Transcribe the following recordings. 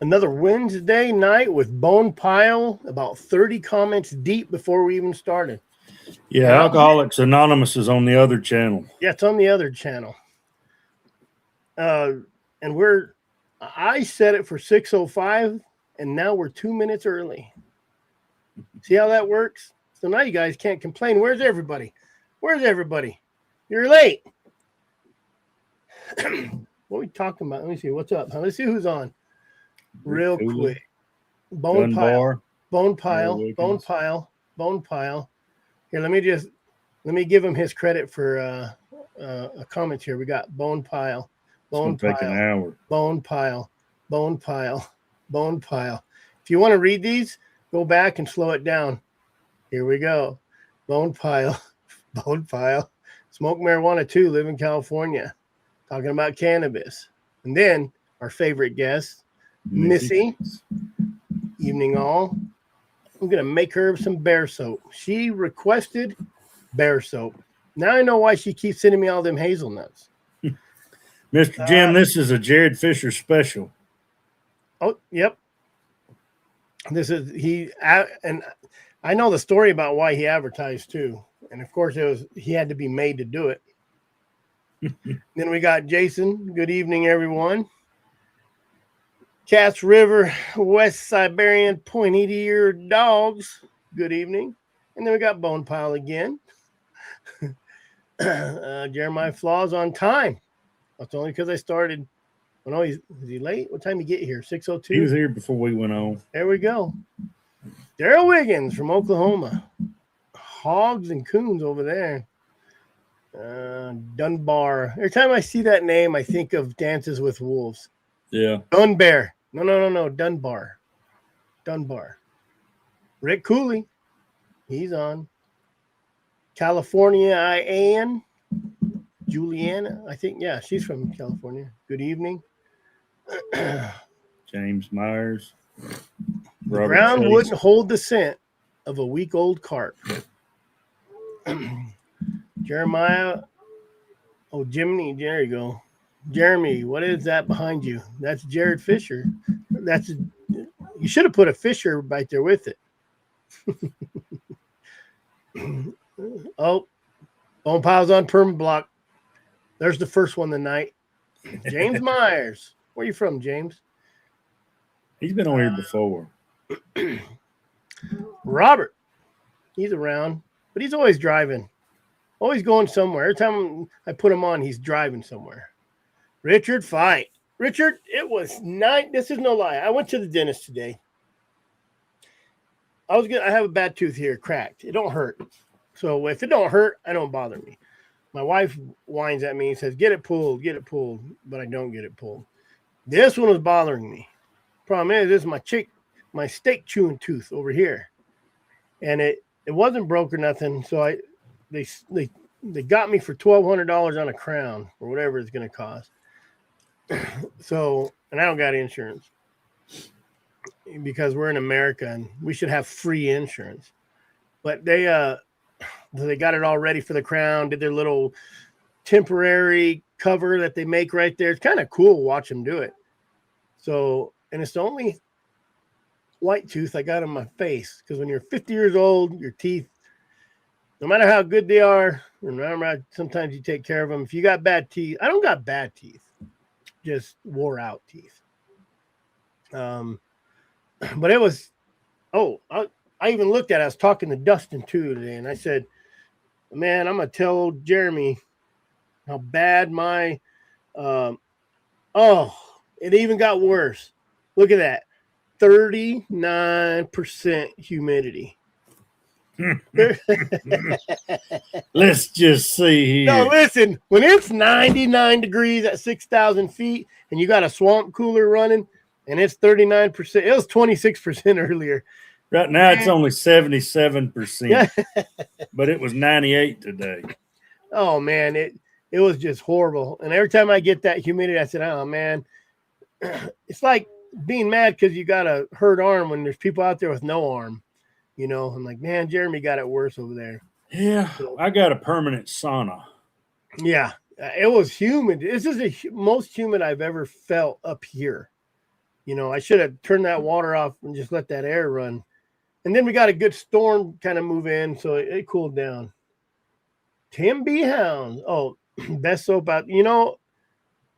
Another Wednesday night with Bone Pile, about 30 comments deep before we even started. Yeah, Alcoholics Anonymous is on the other channel. Yeah, it's on the other channel. And I set it for 6:05, and now we're 2 minutes early. See how that works? So now you guys can't complain. Where's everybody? Where's everybody? You're late. What are we talking about? Let me see. What's up? Let's see who's on. Real quick. Bone Pile. Bone Pile. Bone Pile. Bone Pile. Here, let me give him his credit for a comment here. We got Bone Pile. Bone Pile. Take an hour. Bone Pile. Bone Pile. Bone Pile. If you want to read these, go back and slow it down. Here we go. Bone Pile. Bone Pile. Smoke marijuana too. Live in California. Talking about cannabis. And then our favorite guest, Missy. Evening all. I'm going to make her some bear soap. She requested bear soap. Now I know why she keeps sending me all them hazelnuts. Mr. Jim, this is a Jared Fisher special. Oh, yep. This is and I know the story about why he advertised too. And of course he had to be made to do it. Then we got Jason. Good evening, everyone. Cass River, West Siberian pointy-eared dogs. Good evening. And then we got Bone Pile again. Jeremiah Flaws on time. That's only because I started. Oh, no, is he late? What time did he get here? 6:02? He was here before we went on. There we go. Daryl Wiggins from Oklahoma. Hogs and coons over there. Dunbar. Every time I see that name, I think of Dances with Wolves. Yeah. Dunbar. No. Dunbar. Rick Cooley. He's on. California Ann. Juliana. I think, yeah, she's from California. Good evening. James Myers. The ground wouldn't hold the scent of a week-old carp. Jeremiah. Oh, Jiminy. There you go. Jeremy, what is that behind you? That's Jared Fisher. You should have put a Fisher right there with it. Oh, Bone Pile's on perma block. There's the first one tonight. James Myers. Where are you from, James? He's been on here before. Robert. He's around, but he's always driving. Always going somewhere. Every time I put him on, he's driving somewhere. Richard Fight. Richard, it was night. This is no lie. I went to the dentist today. I have a bad tooth here, cracked. It don't hurt. So if it don't hurt, it don't bother me. My wife whines at me and says, get it pulled, but I don't get it pulled. This one was bothering me. Problem is, this is my steak chewing tooth over here. And it wasn't broke or nothing. So they got me for $1,200 on a crown or whatever it's going to cost. So, and I don't got insurance because we're in America and we should have free insurance. But they got it all ready for the crown, did their little temporary cover that they make right there. It's kind of cool to watch them do it. So, and it's the only white tooth I got on my face because when you're 50 years old, your teeth, no matter how good they are, sometimes you take care of them. If you got bad teeth, I don't got bad teeth. Just wore out teeth. But it was, I even looked at it. I was talking to Dustin too today, and I said, man, I'm going to tell Jeremy how bad my, it even got worse. Look at that. 39% humidity. Let's just see here. No, listen, when it's 99 degrees at 6,000 feet and you got a swamp cooler running and it's 39%, it was 26% earlier. Right now it's only 77%, but it was 98 today. Oh man, it was just horrible. And every time I get that humidity, I said, oh man, it's like being mad because you got a hurt arm when there's people out there with no arm. You know, I'm like, man, Jeremy got it worse over there. Yeah, so, I got a permanent sauna. Yeah, it was humid. This is the most humid I've ever felt up here. I should have turned that water off and just let that air run. And then we got a good storm kind of move in, so it cooled down. Tim B. Hounds. Oh, best soap out.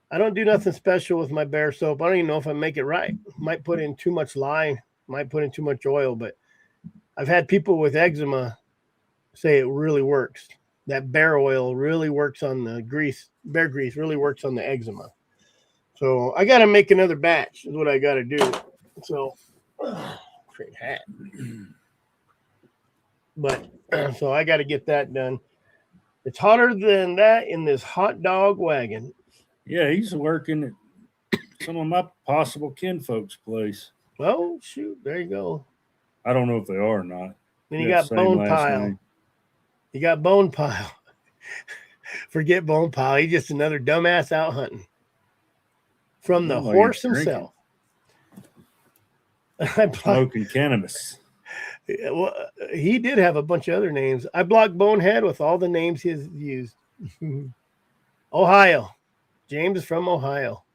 I don't do nothing special with my bear soap. I don't even know if I make it right. Might put in too much lye, might put in too much oil, but I've had people with eczema say it really works. That bear oil really works on the grease. Bear grease really works on the eczema. So I got to make another batch is what I got to do. So, great hat. But so I got to get that done. It's hotter than that in this hot dog wagon. Yeah, he's working at some of my possible kinfolk's place. Oh, shoot. There you go. I don't know if they are or not. Then you got Bone Pile. Name. You got Bone Pile. Forget Bone Pile. He's just another dumbass out hunting. From the horse himself. Smoking cannabis. Well, he did have a bunch of other names. I blocked Bonehead with all the names he's used. Ohio. James is from Ohio.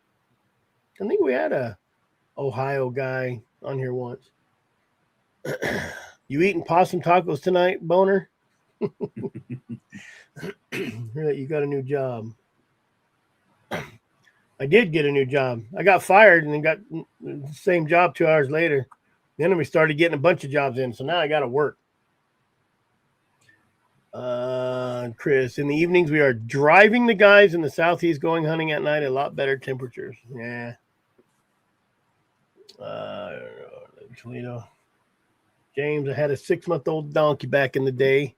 I think we had a Ohio guy on here once. You eating possum tacos tonight, Boner? You got a new job. I did get a new job. I got fired and then got the same job 2 hours later. Then we started getting a bunch of jobs in, so now I got to work. Chris, in the evenings, we are driving the guys in the southeast going hunting at night, a lot better temperatures. Yeah. Toledo. James, I had a 6-month-old donkey back in the day.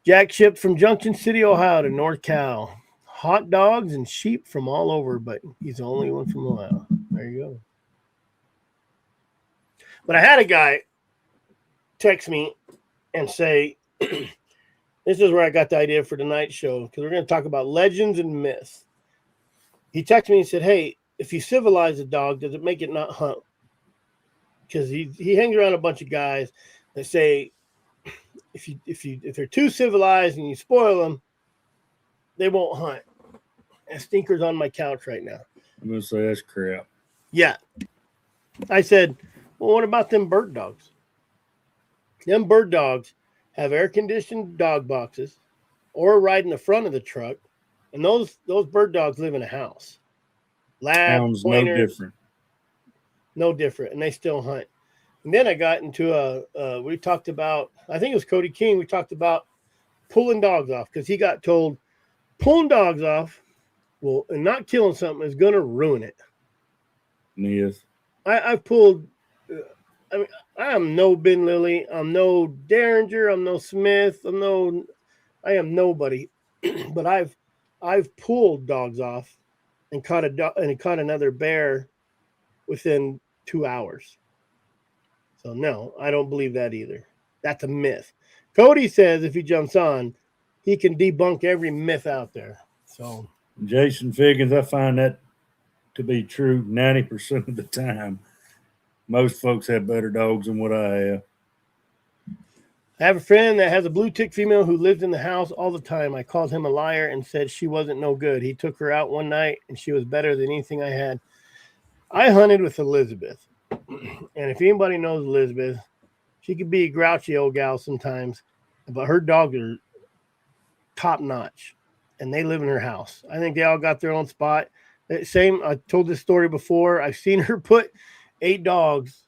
Jack shipped from Junction City, Ohio to North Cal. Hot dogs and sheep from all over, but he's the only one from Ohio. There you go. But I had a guy text me and say, this is where I got the idea for tonight's show, because we're going to talk about legends and myths. He texted me and said, hey, if you civilize a dog, does it make it not hunt? Because he hangs around a bunch of guys that say if they're too civilized and you spoil them, they won't hunt. And Stinker's on my couch right now. I'm going to say that's crap. Yeah. I said, well, what about them bird dogs? Them bird dogs have air-conditioned dog boxes or ride in the front of the truck, and those bird dogs live in a house. Lab, Hounds, pointers, no different. No different, and they still hunt. And then I got into we talked about, I think it was Cody King, we talked about pulling dogs off, because he got told pulling dogs off, well, and not killing something is going to ruin it. Myth. I've pulled, I am no Ben Lilly, I'm no Derringer, I'm no Smith, I am nobody, but I've pulled dogs off and caught another bear within 2 hours. So no, I don't believe that either. That's a myth. Cody says if he jumps on, he can debunk every myth out there. So Jason Figgins, I find that to be true 90% of the time. Most folks have better dogs than what I have. I have a friend that has a blue tick female who lived in the house all the time. I called him a liar and said she wasn't no good. He took her out one night and she was better than anything I had. I hunted with Elizabeth. And if anybody knows Elizabeth, she could be a grouchy old gal sometimes, but her dogs are top notch and they live in her house. I think they all got their own spot. Same, I told this story before. I've seen her put 9 dogs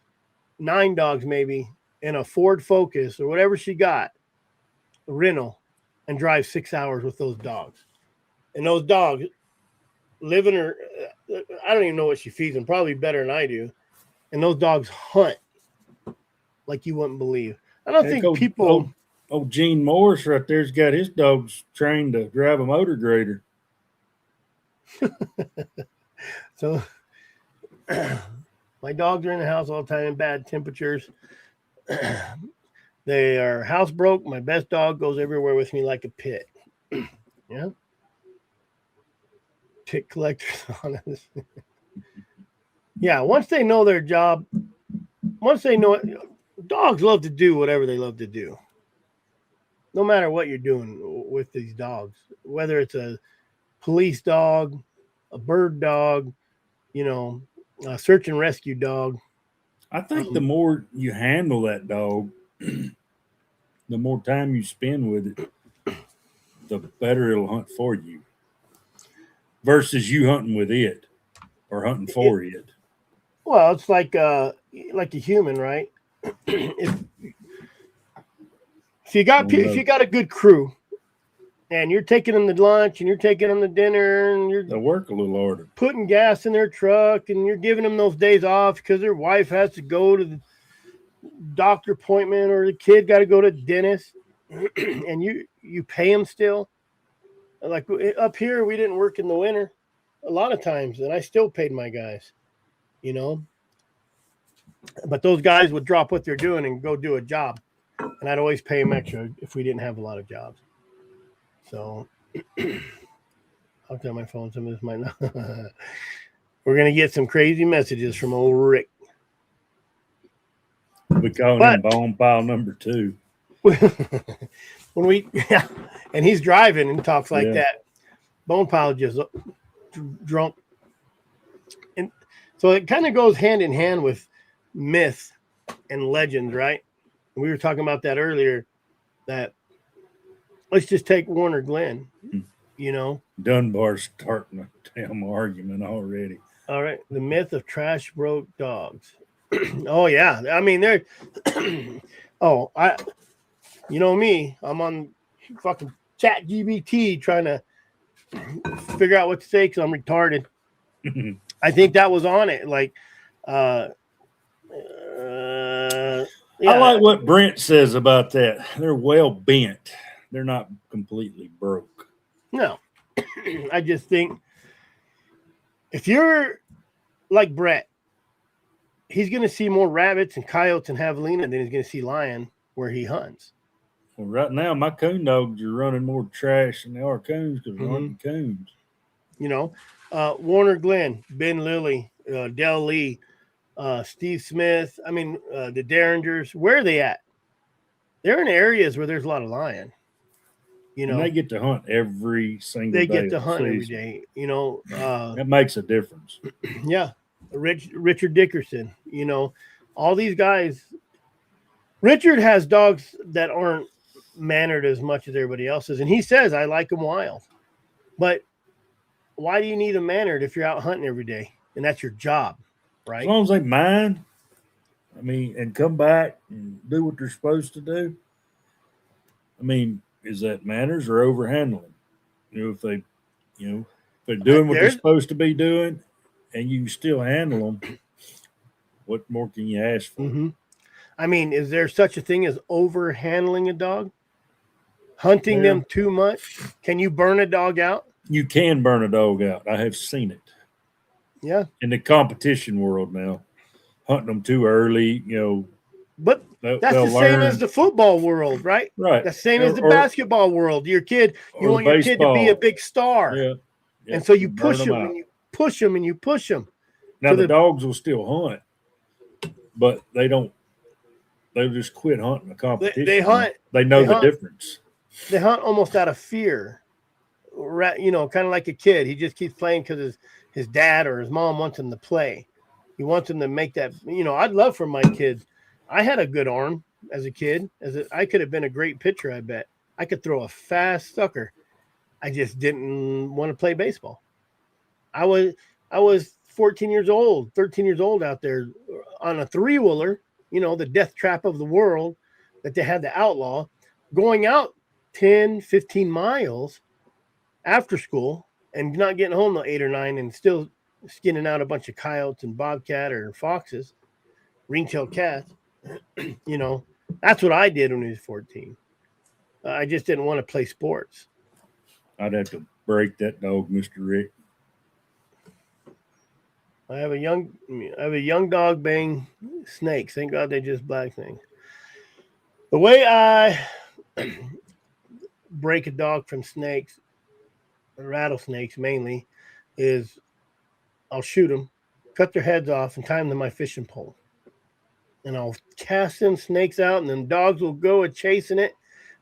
maybe, in a Ford Focus or whatever she got, a rental, and drive 6 hours with those dogs. And those dogs live in her, I don't even know what she feeds them, probably better than I do. And those dogs hunt like you wouldn't believe. I don't think people... Old Gene Morris right there's got his dogs trained to drive a motor grader. So my dogs are in the house all the time in bad temperatures. They are housebroke. My best dog goes everywhere with me like a pit. Yeah. Pit collectors on this. Yeah, once they know their job, once they know it, dogs love to do whatever they love to do. No matter what you're doing with these dogs, whether it's a police dog, a bird dog, search and rescue dog. I think the more you handle that dog, the more time you spend with it, the better it'll hunt for you. Versus you hunting with it or hunting for it. Well, it's like a human, right? if you got a good crew, and you're taking them to lunch, and you're taking them to dinner, and they'll work a little harder, putting gas in their truck, and you're giving them those days off because their wife has to go to the doctor appointment or the kid got to go to the dentist, and you pay them still. Like up here, we didn't work in the winter a lot of times, and I still paid my guys, But those guys would drop what they're doing and go do a job, and I'd always pay them extra if we didn't have a lot of jobs. So I'll tell my phone. Some of this might not. We're gonna get some crazy messages from old Rick. We call him bone pile number 2. And he's driving and talks like that. Bone pile just drunk, and so it kind of goes hand in hand with myth and legends, right? We were talking about that earlier. That let's just take Warner Glenn. Dunbar's starting a damn argument already. All right, the myth of trash broke dogs. Oh yeah, I mean they're. You know me, I'm on fucking Chat GBT trying to figure out what to say because I'm retarded. I think that was on it. Like, I like what Brent says about that. They're well bent. They're not completely broke. No, I just think if you're like Brett, he's going to see more rabbits and coyotes in Javelina than he's going to see lion where he hunts. Well, right now, my coon dogs are running more trash than they are coons because they're hunting coons. Warner Glenn, Ben Lilly, Del Lee, Steve Smith. I mean, the Derringers. Where are they at? They're in areas where there's a lot of lion. And they get to hunt every single day. They get to hunt every day. That makes a difference. Yeah. Richard Dickerson, all these guys. Richard has dogs that aren't mannered as much as everybody else's. And he says, I like them wild. But why do you need them mannered if you're out hunting every day? And that's your job, right? As long as they mind, and come back and do what they're supposed to do. Is that manners or overhandling? If they're doing what they're supposed to be doing and you can still handle them, what more can you ask for? Mm-hmm. Is there such a thing as overhandling a dog? Hunting them too much? Can you burn a dog out? You can burn a dog out. I have seen it. Yeah. In the competition world now, hunting them too early, But that's the same as the football world, right? Right. The same as the basketball world. Your kid, you want your kid to be a big star. Yeah. And so you push them and you push them and you push them. Now the dogs will still hunt, but they don't. They just quit hunting the competition. They hunt. They know the difference. They hunt almost out of fear. Kind of like a kid. He just keeps playing because his dad or his mom wants him to play. He wants him to make that. I'd love for my kids. I had a good arm as a kid. I could have been a great pitcher, I bet. I could throw a fast sucker. I just didn't want to play baseball. I was 14 years old, 13 years old out there on a 3-wheeler, the death trap of the world that they had to outlaw, going out 10, 15 miles after school and not getting home till 8 or 9 and still skinning out a bunch of coyotes and bobcat or foxes, ring-tailed cats. That's what I did when I was 14. I just didn't want to play sports. I'd have to break that dog, Mr. Rick. I have a young dog bang snakes. Thank God they just black snakes. The way I break a dog from snakes, rattlesnakes mainly, is I'll shoot them, cut their heads off, and tie them to my fishing pole. And I'll cast them snakes out, and then dogs will go a chasing it.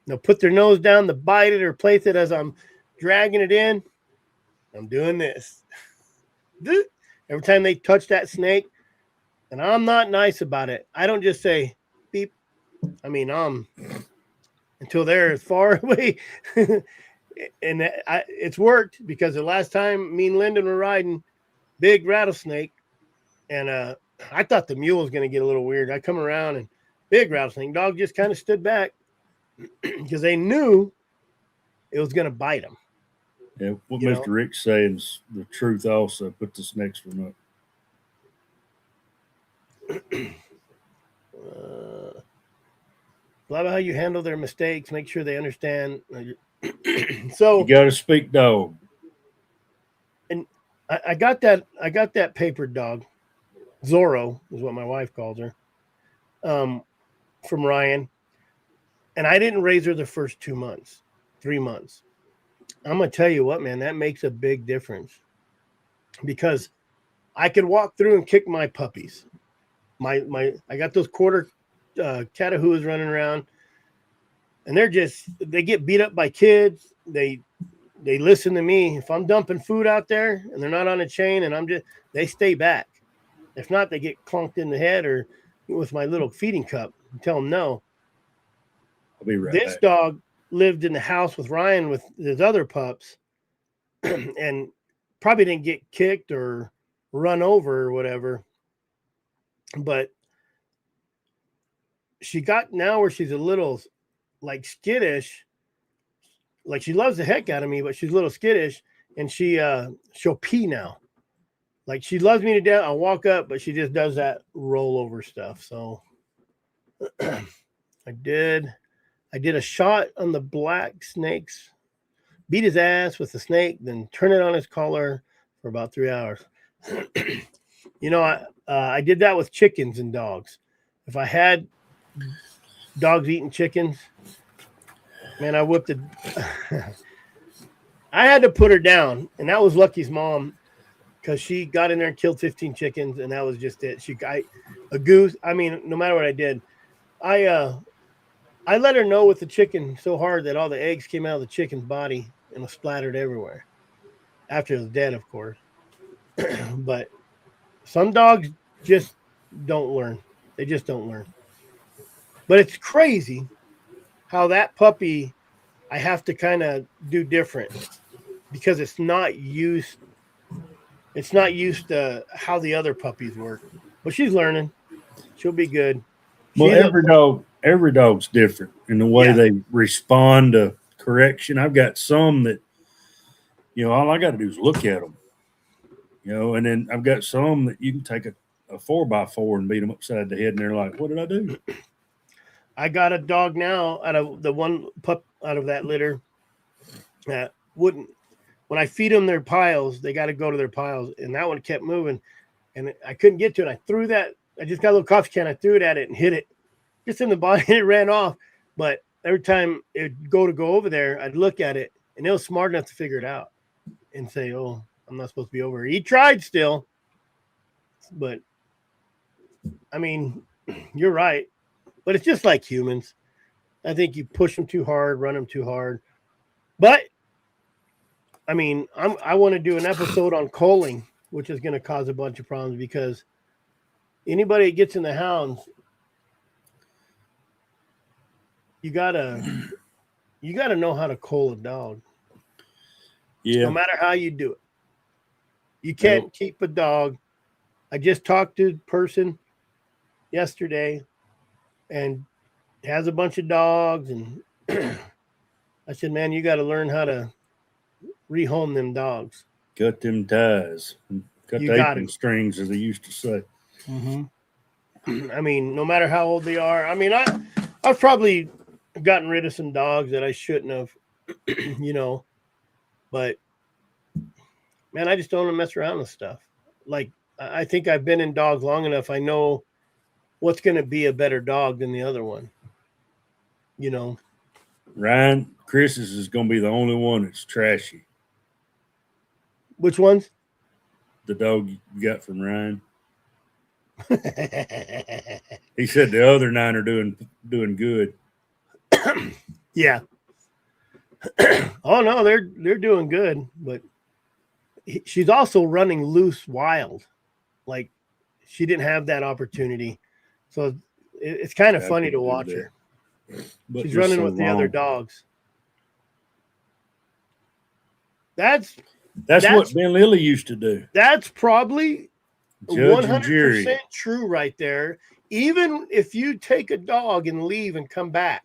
They'll put their nose down to bite it or place it as I'm dragging it in. I'm doing this. Every time they touch that snake, and I'm not nice about it. I don't just say beep. I mean, until they're as far away. And it's worked because the last time me and Lyndon were riding, big rattlesnake, and I thought the mule was going to get a little weird. I come around and big rattlesnake. Dog just kind of stood back because they knew it was going to bite him. Yeah, what Mr. Rick's saying is the truth also. Put this next one up. Love how you handle their mistakes. Make sure they understand. So you got to speak dog. And I got that papered dog. Zorro is what my wife calls her. From Ryan. And I didn't raise her the first 3 months. I'm going to tell you what, man, that makes a big difference. Because I could walk through and kick my puppies. I got those quarter Catahoos running around, and they get beat up by kids. They listen to me. If I'm dumping food out there and they're not on a chain and they stay back. If not, they get clunked in the head or with my little feeding cup and tell them no. I'll be right This back. dog lived in the house with Ryan with his other pups and probably didn't get kicked or run over or whatever. But she got now where she's a little like skittish. Like she loves the heck out of me, but she's a little skittish, and she'll pee now. Like she loves me to death. I'll walk up, but she just does that rollover stuff. So I did a shot on the black snakes, beat his ass with the snake, then turn it on his collar for about 3 hours. I did that with chickens and dogs. If I had dogs eating chickens, man, I whipped it. I had to put her down, and that was Lucky's mom because she got in there and killed 15 chickens, and that was just it. She got a goose. I mean, no matter what I did, I let her know with the chicken so hard that all the eggs came out of the chicken's body and was splattered everywhere. After it was dead, of course. But some dogs just don't learn. They just don't learn. But it's crazy how that puppy I have to kind of do different because it's not used to how the other puppies work. But she's learning. She'll be good. Well, every dog's different in the way they respond to correction. I've got some that, all I got to do is look at them, and then I've got some that you can take a 4x4 and beat them upside the head, and they're like, "What did I do?" I got a dog now out of the one pup out of that litter that wouldn't. When I feed them their piles, they got to go to their piles, and that one kept moving, and I couldn't get to it. I threw that. I just got a little coffee can. I threw it at it and hit it just in the body, and it ran off. But every time it would go over there, I'd look at it, and it was smart enough to figure it out and say, "Oh, I'm not supposed to be over here." He tried still, but I mean, you're right. But it's just like humans. I think you push them too hard, run them too hard. But I mean, I want to do an episode on culling, which is going to cause a bunch of problems because anybody that gets in the hounds, you gotta know how to cull a dog. Yeah. No matter how you do it, you can't keep a dog. I just talked to a person yesterday, and has a bunch of dogs, and I said, "Man, you got to learn how to rehome them dogs. Cut them ties. Cut the apron strings, as they used to say." Mm-hmm. I mean, no matter how old they are. I mean, I've probably gotten rid of some dogs that I shouldn't have, But, man, I just don't want to mess around with stuff. Like, I think I've been in dogs long enough. I know what's going to be a better dog than the other one. Ryan, Chris's is going to be the only one that's trashy. Which ones? The dog you got from Ryan. He said the other 9 are doing good. Yeah. Oh no, they're doing good, but she's also running loose wild. Like she didn't have that opportunity. So it's kind of I funny to couldn't do watch that. her. But She's just running so with the other long. dogs. That's What Ben Lilly used to do. That's probably Judge and jury. 100% true right there. Even if you take a dog and leave and come back,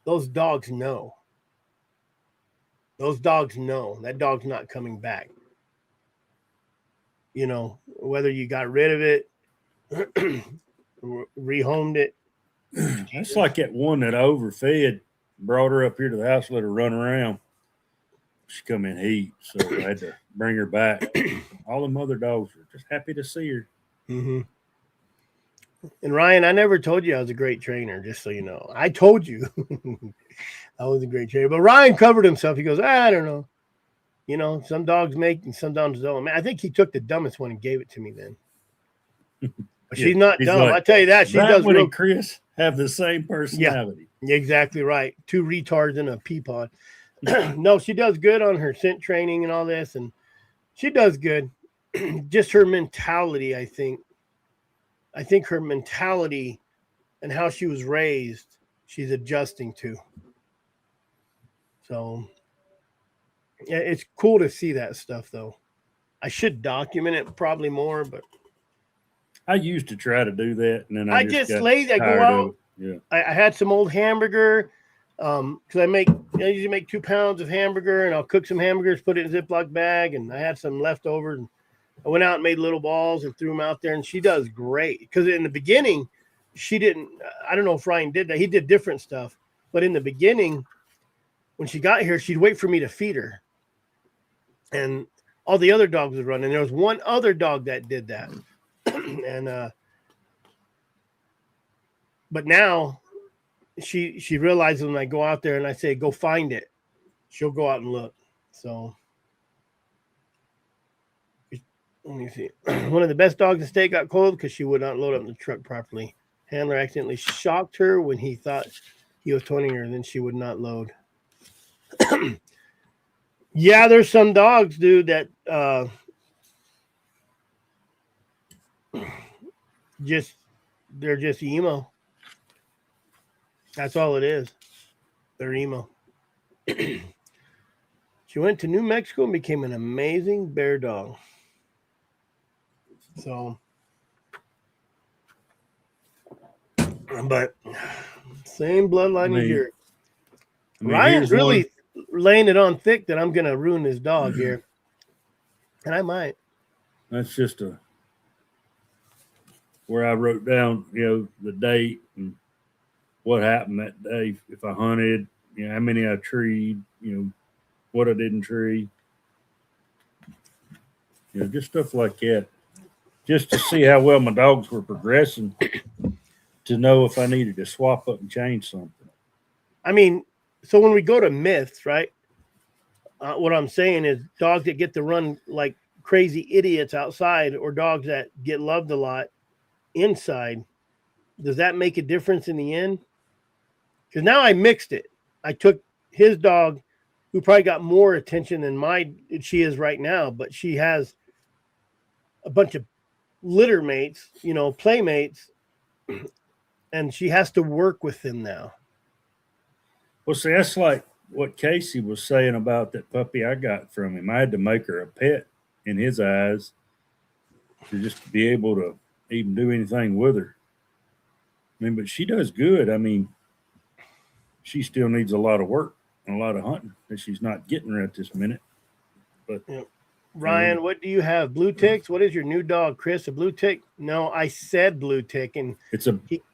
those dogs know. Those dogs know that dog's not coming back. You know, whether you got rid of it, rehomed it. That's like that one that I overfed, brought her up here to the house, let her run around. She come in heat, so I had to bring her back. All the mother dogs were just happy to see her. Mm-hmm. And Ryan, I never told you I was a great trainer, just so you know. I told you I was a great trainer. But Ryan covered himself. He goes, I don't know. You know, some dogs make and some dogs don't. Man, I think he took the dumbest one and gave it to me then. But she's not dumb. Like, I tell you that. She does one and Chris have the same personality. Yeah, exactly right. Two retards in a pea pod. No, she does good on her scent training and all this. And she does good. Just her mentality, I think. I think her mentality and how she was raised, she's adjusting to. So, yeah, it's cool to see that stuff, though. I should document it probably more, but I used to try to do that, and then I just got lazy. I go tired out. of it. Yeah, I had some old hamburger because I usually make 2 pounds of hamburger, and I'll cook some hamburgers, put it in a Ziploc bag, and I had some leftovers. And I went out and made little balls and threw them out there, and she does great. Because in the beginning, she didn't. I don't know if Ryan did that. He did different stuff, but in the beginning, when she got here, she'd wait for me to feed her, and all the other dogs would run. And there was one other dog that did that, and but now she realizes when I go out there and I say go find it, she'll go out and look. So. Let me see. One of the best dogs in the state got cold because she would not load up in the truck properly. Handler accidentally shocked her when he thought he was toning her, and then she would not load. Yeah, there's some dogs, dude, that they're just emo. That's all it is. They're emo. She went to New Mexico and became an amazing bear dog. So, but same bloodline as yours. Ryan's really laying it on thick that I'm going to ruin this dog here. And I might. That's just where I wrote down, the date and what happened that day. If I hunted, how many I treed, what I didn't tree. Just stuff like that. Just to see how well my dogs were progressing, to know if I needed to swap up and change something. I mean, so when we go to myths, right? What I'm saying is dogs that get to run like crazy idiots outside, or dogs that get loved a lot inside. Does that make a difference in the end? Because now I mixed it. I took his dog, who probably got more attention than she is right now, but she has a bunch of litter mates, playmates, and she has to work with them now. Well, see, that's like what Casey was saying about that puppy I got from him. I had to make her a pet in his eyes to just be able to even do anything with her. I mean, but she does good. I mean, she still needs a lot of work and a lot of hunting that she's not getting right this minute. But Ryan, what do you have? Blue ticks? What is your new dog, Chris? A blue tick? No, I said blue tick, and it's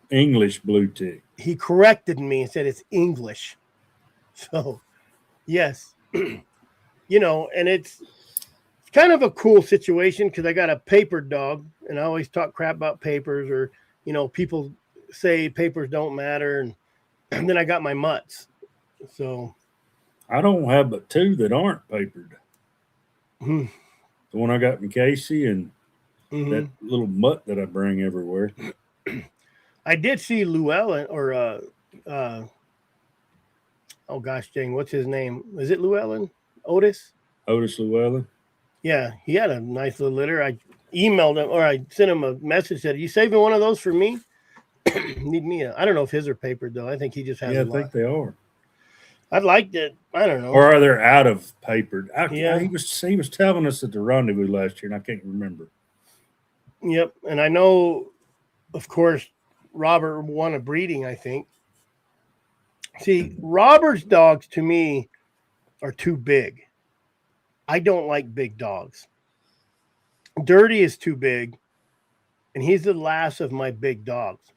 English blue tick. He corrected me and said it's English. So, yes, and it's kind of a cool situation because I got a papered dog, and I always talk crap about papers, or people say papers don't matter, and then I got my mutts. So I don't have but 2 that aren't papered. The one I got from Casey and that little mutt that I bring everywhere. I did see Llewellyn, or oh gosh dang, what's his name? Is it Llewellyn? Otis Llewellyn? Yeah, he had a nice little litter. emailed him or I sent him a message. Said, "Are you saving one of those for me?" Need me I don't know if his are papered though. I think he just has Yeah, a I lot. think they are. I'd like to. I don't know. Or are they out of papered? Yeah. He was telling us at the rendezvous last year, and I can't remember. Yep. And I know, of course, Robert won a breeding, I think. See, Robert's dogs to me are too big. I don't like big dogs. Dirty is too big, and he's the last of my big dogs.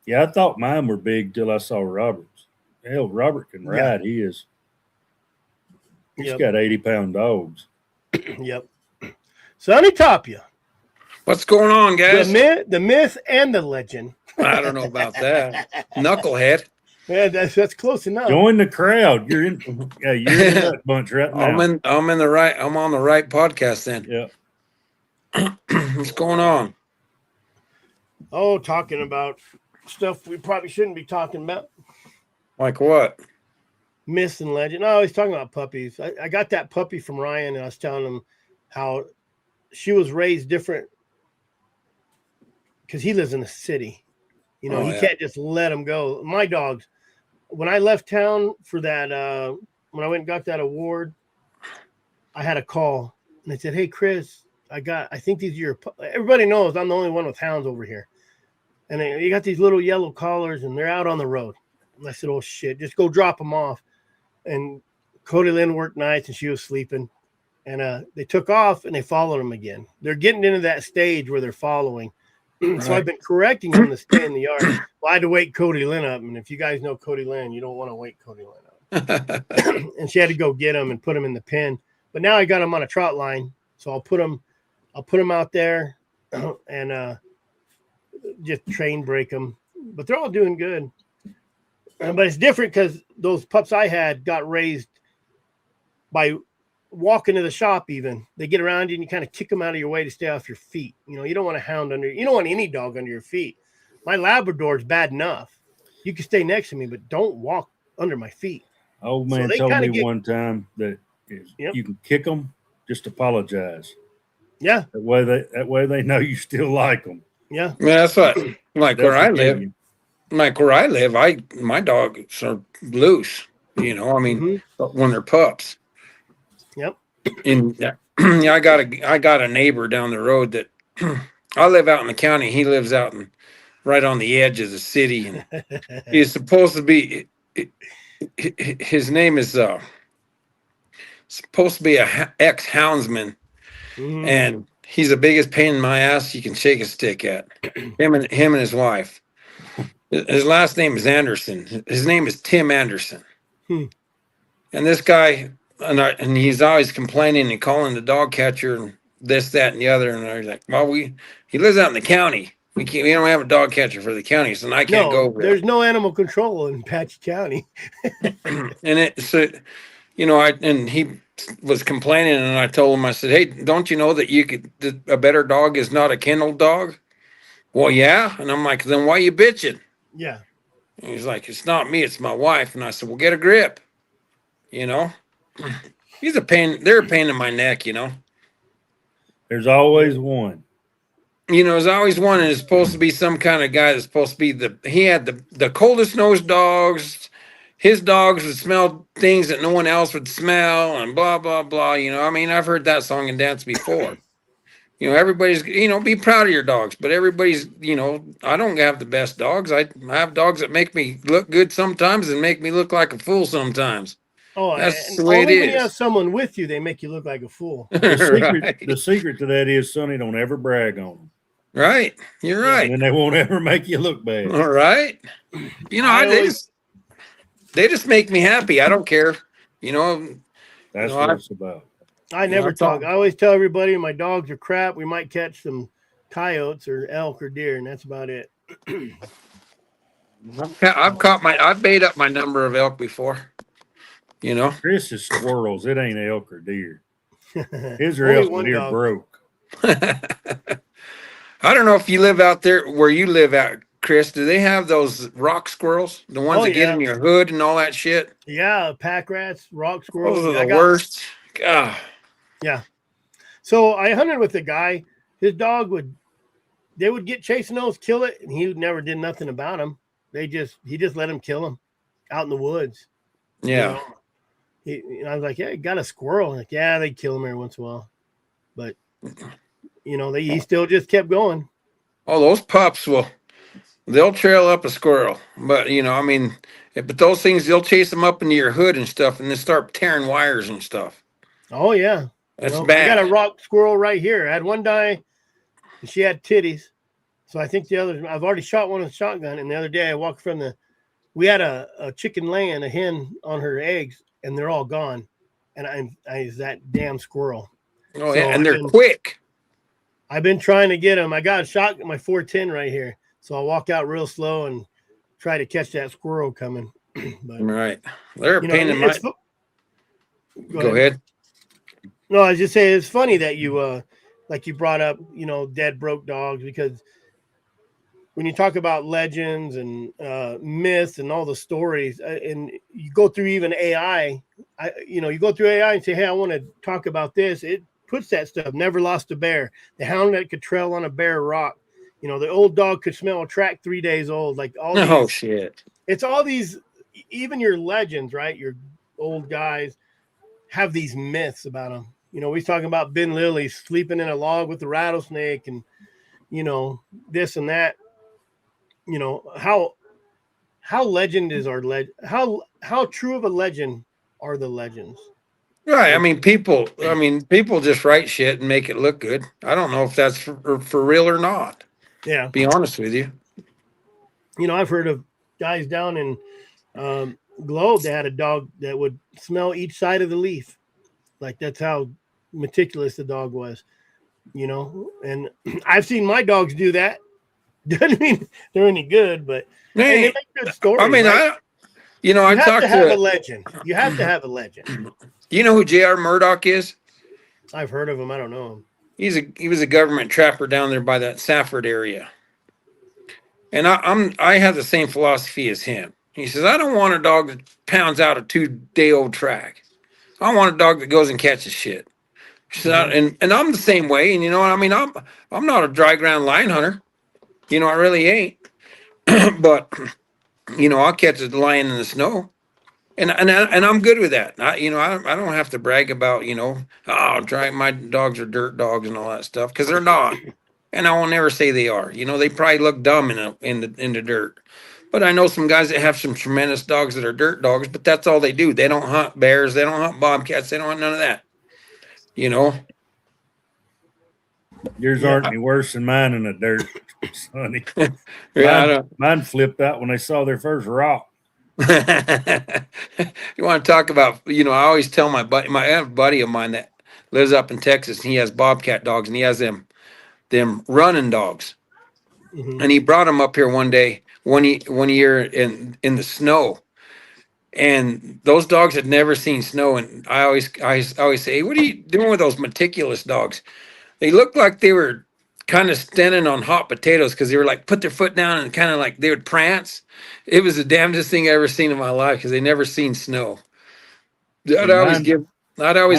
Yeah, I thought mine were big till I saw Robert's. Hell, Robert can ride. Yeah. He's Yep. got 80-pound dogs. Yep. Sonny Tapia. What's going on, guys? The myth and the legend. I don't know about that. Knucklehead. Yeah, that's close enough. Join the crowd. You're in that bunch right now. I'm on the right podcast then. Yeah. What's going on? Oh, talking about stuff we probably shouldn't be talking about. Like what? Myth and legend. No, he's talking about puppies. I got that puppy from Ryan, and I was telling him how she was raised different because he lives in the city. You know, he can't just let him go. My dogs, when I left town for that, when I went and got that award, I had a call, and they said, "Hey, Chris, I think these are your." Everybody knows I'm the only one with hounds over here, and you got these little yellow collars, and they're out on the road. And I said, "Oh shit, just go drop them off." And Cody Lynn worked nights, and she was sleeping, and they took off, and they followed him again. They're getting into that stage where they're following. So I've been correcting them to stay in the yard. Well, I had to wake Cody Lynn up, and if you guys know Cody Lynn, you don't want to wake Cody Lynn up. And she had to go get him and put him in the pen. But now I got him on a trot line, so I'll put him out there and just train break them. But they're all doing good. But it's different because those pups I had got raised by walking to the shop. Even they get around you and you kind of kick them out of your way to stay off your feet. You know, you don't want a hound you don't want any dog under your feet. My Labrador is bad enough. You can stay next to me, but don't walk under my feet. Old man told me one time that you can kick them, just apologize. Yeah. That way they know you still like them. Yeah. Yeah, that's what. Like where I live, my dogs are loose. You know, I mean, when they're pups. Yep. And yeah, I got a neighbor down the road that I live out in the county. He lives out right on the edge of the city, and he's supposed to be. His name is supposed to be a ex-houndsman, and he's the biggest pain in my ass you can shake a stick at. Him and his wife. His last name is Anderson. His name is Tim Anderson. And this guy. And he's always complaining and calling the dog catcher and this, that, and the other. And I was like, well, he lives out in the county. We don't have a dog catcher for the county, so I can't go over there. There's no animal control in Patch County. And he was complaining, and I told him, I said, hey, don't you know that a better dog is not a kennel dog? Well, yeah. And I'm like, then why you bitching? Yeah. And he's like, it's not me, it's my wife. And I said, well, get a grip, you know. He's a pain. They're a pain in my neck, you know. There's always one. You know, there's always one, and it's supposed to be some kind of guy that's supposed to be he had the coldest nosed dogs. His dogs would smell things that no one else would smell, and blah, blah, blah. You know, I mean, I've heard that song and dance before. You know, everybody's, you know, be proud of your dogs, but everybody's, you know, I don't have the best dogs. I have dogs that make me look good sometimes and make me look like a fool sometimes. Oh, that's the way it is. When you have someone with you, they make you look like a fool. The secret to that is, Sonny, don't ever brag on them. Right. You're right. And they won't ever make you look bad. All right. You know, they just make me happy. I don't care. You know. That's what it's about. I never talk. I always tell everybody my dogs are crap. We might catch some coyotes or elk or deer, and that's about it. I've made up my number of elk before. You know, Chris is squirrels. It ain't elk or deer. His are elk and deer broke. I don't know if you live out there where you live at, Chris. Do they have those rock squirrels? The ones that get in your hood and all that shit? Yeah, pack rats, rock squirrels. Those are the worst. God. Yeah. So I hunted with a guy. his dog they would get chasing those, kill it, and he never did nothing about them. He just let them kill them out in the woods. Yeah. I was like, yeah, got a squirrel. Like, yeah, they kill him every once in a while, but he still just kept going. Oh, those pups they'll trail up a squirrel, but but those things, they'll chase them up into your hood and stuff, and then start tearing wires and stuff. Oh yeah, That's I bad. got a rock squirrel right here. I had one die, and she had titties. So I think I've already shot one with a shotgun, and the other day I walked we had a chicken laying, a hen on her eggs, and they're all gone. And I that damn squirrel. Oh yeah, and they're quick. I've been trying to get them. I got a shot at my 410 right here, so I'll walk out real slow and try to catch that squirrel coming. But, right, they're a pain in my. Go ahead. No, I was just saying it's funny that you like you brought up dead broke dogs, because when you talk about legends and myths and all the stories, and you go through even AI, you go through AI and say, hey, I want to talk about this. It puts that stuff. Never lost a bear. The hound that could trail on a bare rock. The old dog could smell a track 3 days old. Like all these, oh shit. It's all these, even your legends, right? Your old guys have these myths about them. We talking about Ben Lilly sleeping in a log with a rattlesnake, and this and that. How legend is our legend? How true of a legend are the legends? Right. People just write shit and make it look good. I don't know if that's for real or not. Yeah. Be honest with you. I've heard of guys down in Globe that had a dog that would smell each side of the leaf. Like that's how meticulous the dog was, and I've seen my dogs do that. Doesn't mean they're any good, but they make good stories. Right? You have to have a legend. You have to have a legend. You know who J.R. Murdoch is? I've heard of him. I don't know him. He was a government trapper down there by that Safford area, and I have the same philosophy as him. He says, I don't want a dog that pounds out a 2-day-old track. I want a dog that goes and catches shit. And I'm the same way. And I'm not a dry ground lion hunter. I really ain't. But I'll catch a lion in the snow, and I'm good with that. I don't have to brag about my dogs are dirt dogs and all that stuff, because they're not, and I will never say they are. They probably look dumb in the dirt, but I know some guys that have some tremendous dogs that are dirt dogs, but that's all they do. They don't hunt bears, they don't hunt bobcats, they don't hunt none of that. Yours aren't any worse than mine in the dirt, Sonny. Mine flipped out when they saw their first rock. You want to talk about, I always tell my buddy, I have a buddy of mine that lives up in Texas, and he has bobcat dogs, and he has them running dogs. Mm-hmm. And he brought them up here one year in the snow. And those dogs had never seen snow. And I always say, hey, what are you doing with those meticulous dogs? They looked like they were kind of standing on hot potatoes, because they were like put their foot down and kind of like they would prance. It was the damnedest thing I ever seen in my life, because they never seen snow. I'd always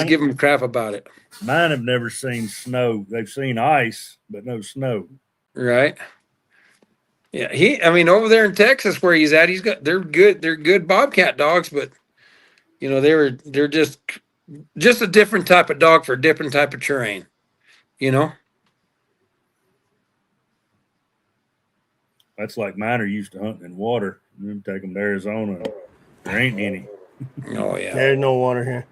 give them crap about it. Mine have never seen snow. They've seen ice, but no snow. Right. Yeah, over there in Texas where he's at, they're good bobcat dogs, but they're just a different type of dog for a different type of terrain. That's like mine are used to hunting in water. You take them to Arizona, there ain't any. Oh yeah, there's no water here.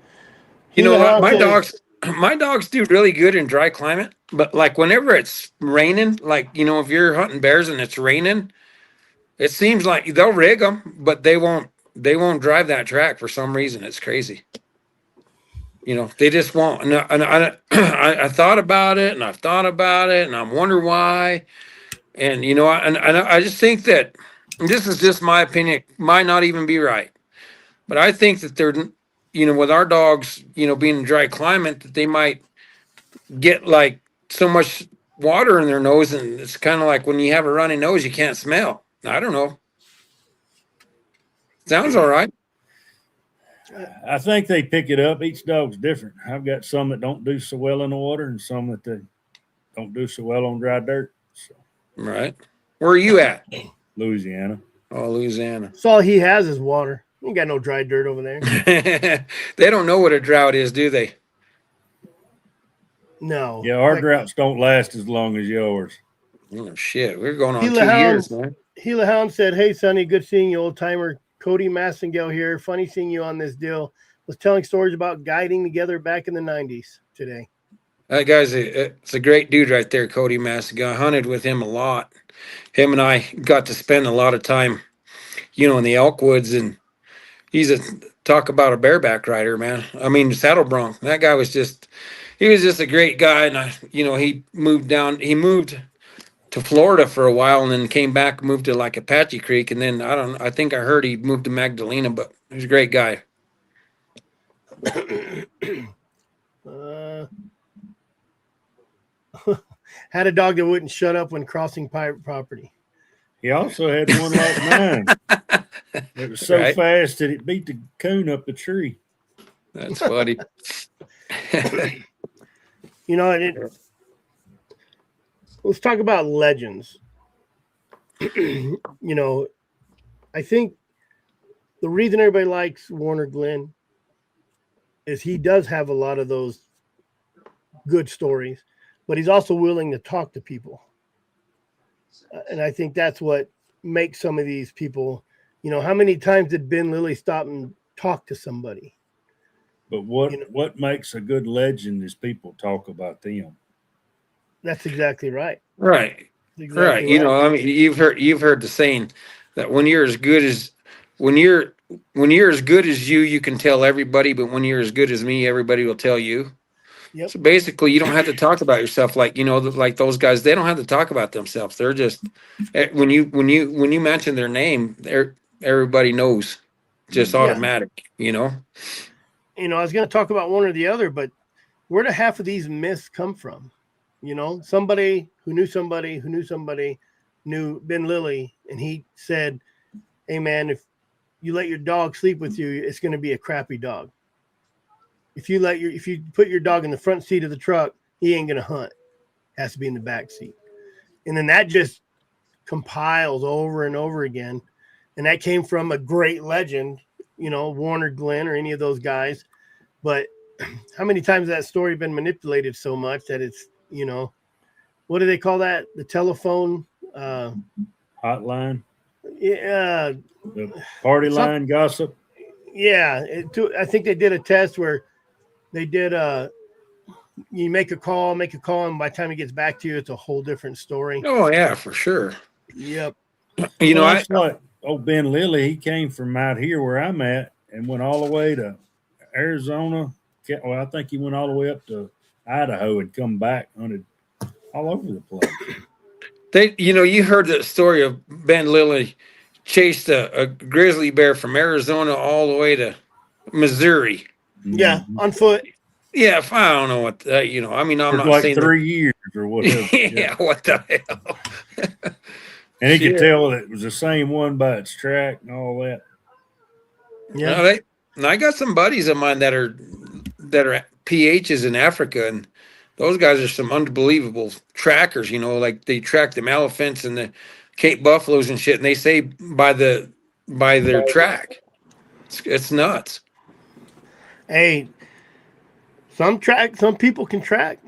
My dogs do really good in dry climate, but like whenever it's raining, like if you're hunting bears and it's raining, it seems like they'll rig them, but they won't drive that track for some reason. It's crazy. They just won't. And I thought about it, and I've thought about it, and I wonder why. And I just think that this is just my opinion. It might not even be right, but I think that they're, with our dogs, being in dry climate, that they might get like so much water in their nose, and it's kind of like when you have a runny nose, you can't smell. I don't know. Sounds all right. I think they pick it up. Each dog's different. I've got some that don't do so well in the water, and some that don't do so well on dry dirt. So, Right. Where are you at? Louisiana. Oh, Louisiana. That's all he has is water. He ain't got no dry dirt over there. They don't know what a drought is, do they? No. Yeah, our droughts don't last as long as yours. Oh, shit. We're going on Gila 2 years, Hounds, man. Gila Hound said, "Hey, Sonny, good seeing you, old timer. Cody Massengale here. Funny seeing you on this deal. Was telling stories about guiding together back in the 90s today." That guy's it's a great dude right there, Cody Massiga. I hunted with him a lot. Him and I got to spend a lot of time, in the elk woods, and he's talk about a bareback rider, man. I mean, saddle bronc. That guy was he was just a great guy. And he moved to Florida for a while and then came back, moved to like Apache Creek. And then I think I heard he moved to Magdalena, but he was a great guy. Had a dog that wouldn't shut up when crossing private property. He also had one like mine. It was so fast that it beat the coon up the tree. That's funny. Let's talk about legends. I think the reason everybody likes Warner Glenn is he does have a lot of those good stories, but he's also willing to talk to people. And I think that's what makes some of these people, how many times did Ben Lilly stop and talk to somebody? But what makes a good legend is people talk about them. That's exactly right. Right. Exactly right. I mean, you've heard the saying that when you're as good as you, you can tell everybody, but when you're as good as me, everybody will tell you. Yep. So basically, you don't have to talk about yourself like like those guys. They don't have to talk about themselves. They're just when you mention their name, everybody knows, just automatic. I was going to talk about one or the other, but where do half of these myths come from? Somebody who knew somebody who knew somebody knew Ben Lilly, and he said, "Hey man, if you let your dog sleep with you, it's going to be a crappy dog. If you put your dog in the front seat of the truck, he ain't going to hunt. Has to be in the back seat." And then that just compiles over and over again. And that came from a great legend, Warner Glenn or any of those guys. But how many times has that story been manipulated so much that it's, what do they call that? The telephone hotline. Yeah. The party line gossip. Yeah. I think they did a test where they did you make a call, and by the time it gets back to you, it's a whole different story. Oh yeah, for sure. Yep. That's what Ben Lilly, he came from out here where I'm at and went all the way to Arizona. Well, I think he went all the way up to Idaho and come back, hunted all over the place. You heard the story of Ben Lilly chased a grizzly bear from Arizona all the way to Missouri. Yeah, on foot. Yeah, I don't know what I'm not like saying 3 years or whatever. Yeah, what the hell? And he could tell that it was the same one by its track and all that. Yeah, I got some buddies of mine that are PHs in Africa, and those guys are some unbelievable trackers. Like they track them elephants and the Cape buffaloes and shit, and they say by their track. It's nuts. Hey, some people can track.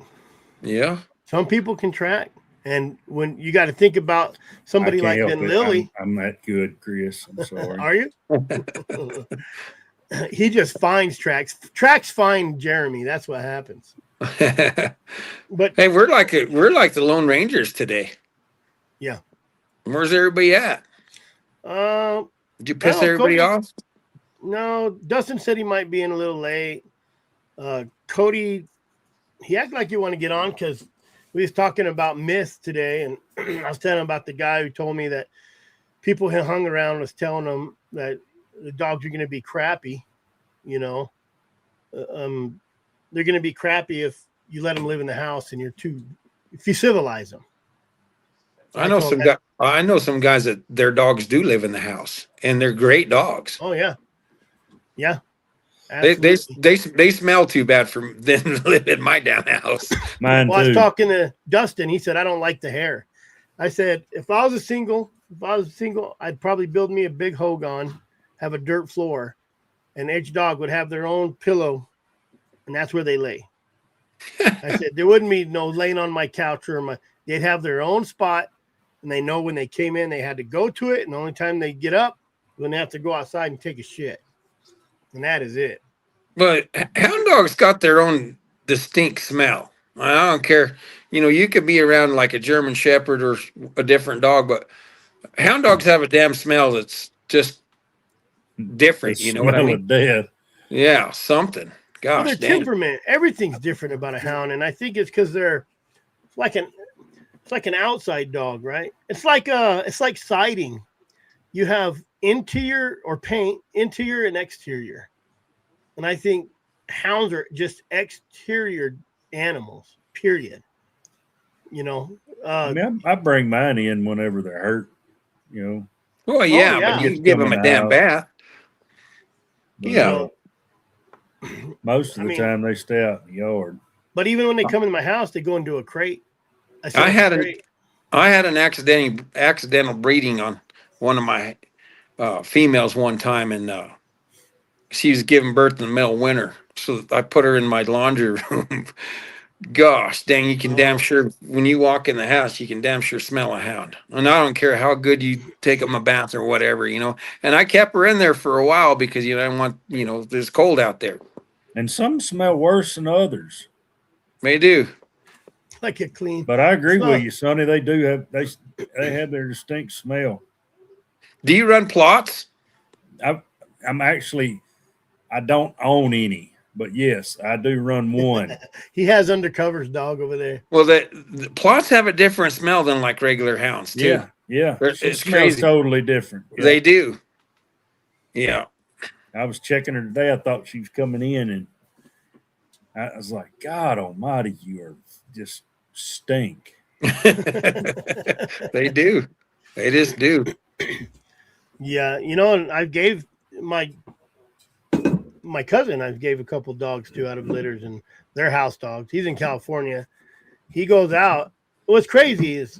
Yeah. Some people can track. And when you got to think about somebody like Ben Lilly. I'm that good, Chris. I'm sorry. Are you? He just finds tracks. Tracks find Jeremy. That's what happens. But hey, we're like the Lone Rangers today. Yeah. Where's everybody at? Did you piss everybody off? No, Dustin said he might be in a little late. Cody, he acted like you want to get on because we was talking about myths today, and I was telling him about the guy who told me that people he hung around was telling him that the dogs are going to be crappy. They're going to be crappy if you let them live in the house and if you civilize them. I know some guys that their dogs do live in the house, and they're great dogs. Oh yeah, yeah. Absolutely. They smell too bad for them to live in my damn house. Mine Well, I was too. talking to Dustin. He said, I don't like the hair. I said, if I was single, I'd probably build me a big hogan, have a dirt floor, and each dog would have their own pillow, and that's where they lay. I said, there wouldn't be no laying on my couch they'd have their own spot, and they know when they came in, they had to go to it, and the only time they get up, when they have to go outside and take a shit. And that is it. But hound dogs got their own distinct smell. I don't care. You could be around like a German Shepherd or a different dog, but hound dogs have a damn smell that's just different. The You know what I smell mean? of death. Yeah, something. Well, Gosh, their dang. temperament, everything's different about a hound, and I think it's because it's like an outside dog, right? It's like siding. You have interior or paint, interior and exterior, and I think hounds are just exterior animals. Period. I mean, I bring mine in whenever they're hurt. Well, yeah, yeah. but you Get can to give come them in a the damn house. bath. But, Yeah. most of the time they stay out in the yard. But even when they come in my house, they go into a crate. I had an accidental breeding on one of my females one time, and she was giving birth in the middle of winter. So I put her in my laundry room. Gosh, dang, you can damn sure, when you walk in the house, you can damn sure smell a hound. And I don't care how good you take them a bath or whatever, And I kept her in there for a while because, I didn't want, it's cold out there. And some smell worse than others. They do. like a clean. But I agree with you, Sonny. They do have they have their distinct smell. Do you run plots? I don't own any, but yes, I do run one. He has undercovers dog over there. Well, the plots have a different smell than like regular hounds too. Yeah. It's She smells crazy. totally different. Yeah. They do. Yeah. I was checking her today. I thought she was coming in, and I was like, God Almighty, you are just stink. They do. They just do. Yeah, and I gave my cousin, I gave a couple dogs to out of litters, and they're house dogs. He's in California. He goes out. What's crazy is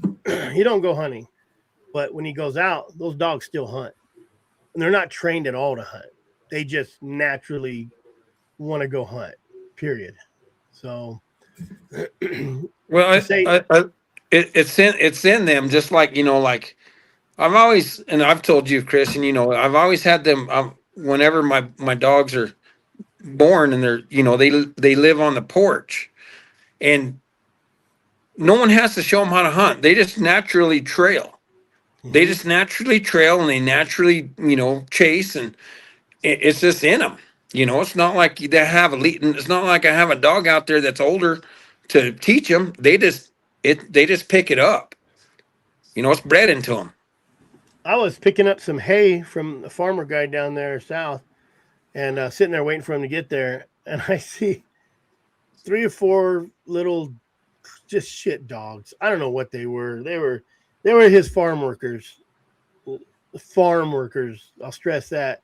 he don't go hunting, but when he goes out, those dogs still hunt, and they're not trained at all to hunt. They just naturally want to go hunt. Period. So, well, it's in them. Just like like I've always, and I've told you, Chris, and I've always had them. Whenever my dogs are born, and they're they live on the porch, and no one has to show them how to hunt. They just naturally trail. They just naturally trail, and they naturally chase, and it's just in them. It's not like they have it's not like I have a dog out there that's older to teach them. They just pick it up. It's bred into them. I was picking up some hay from the farmer guy down there south, and sitting there waiting for him to get there, and I see 3 or 4 little just shit dogs. I don't know what they were. They were his farm workers. Farm workers. I'll stress that.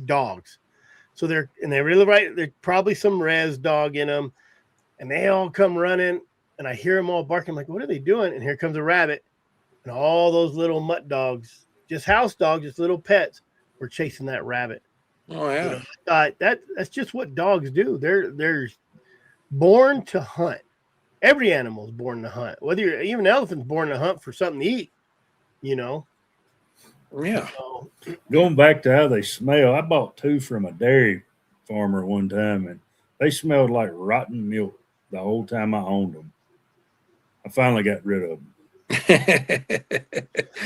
Dogs. So they're really right. There's probably some res dog in them, and they all come running, and I hear them all barking. I'm like, what are they doing? And here comes a rabbit, and all those little mutt dogs, just house dogs, just little pets, were chasing that rabbit. Oh yeah. I thought that's just what dogs do. They're born to hunt. Every animal is born to hunt. Whether even an elephant's born to hunt for something to eat. Yeah. So, Going back to how they smell, I bought 2 from a dairy farmer one time, and they smelled like rotten milk the whole time I owned them. I finally got rid of them. I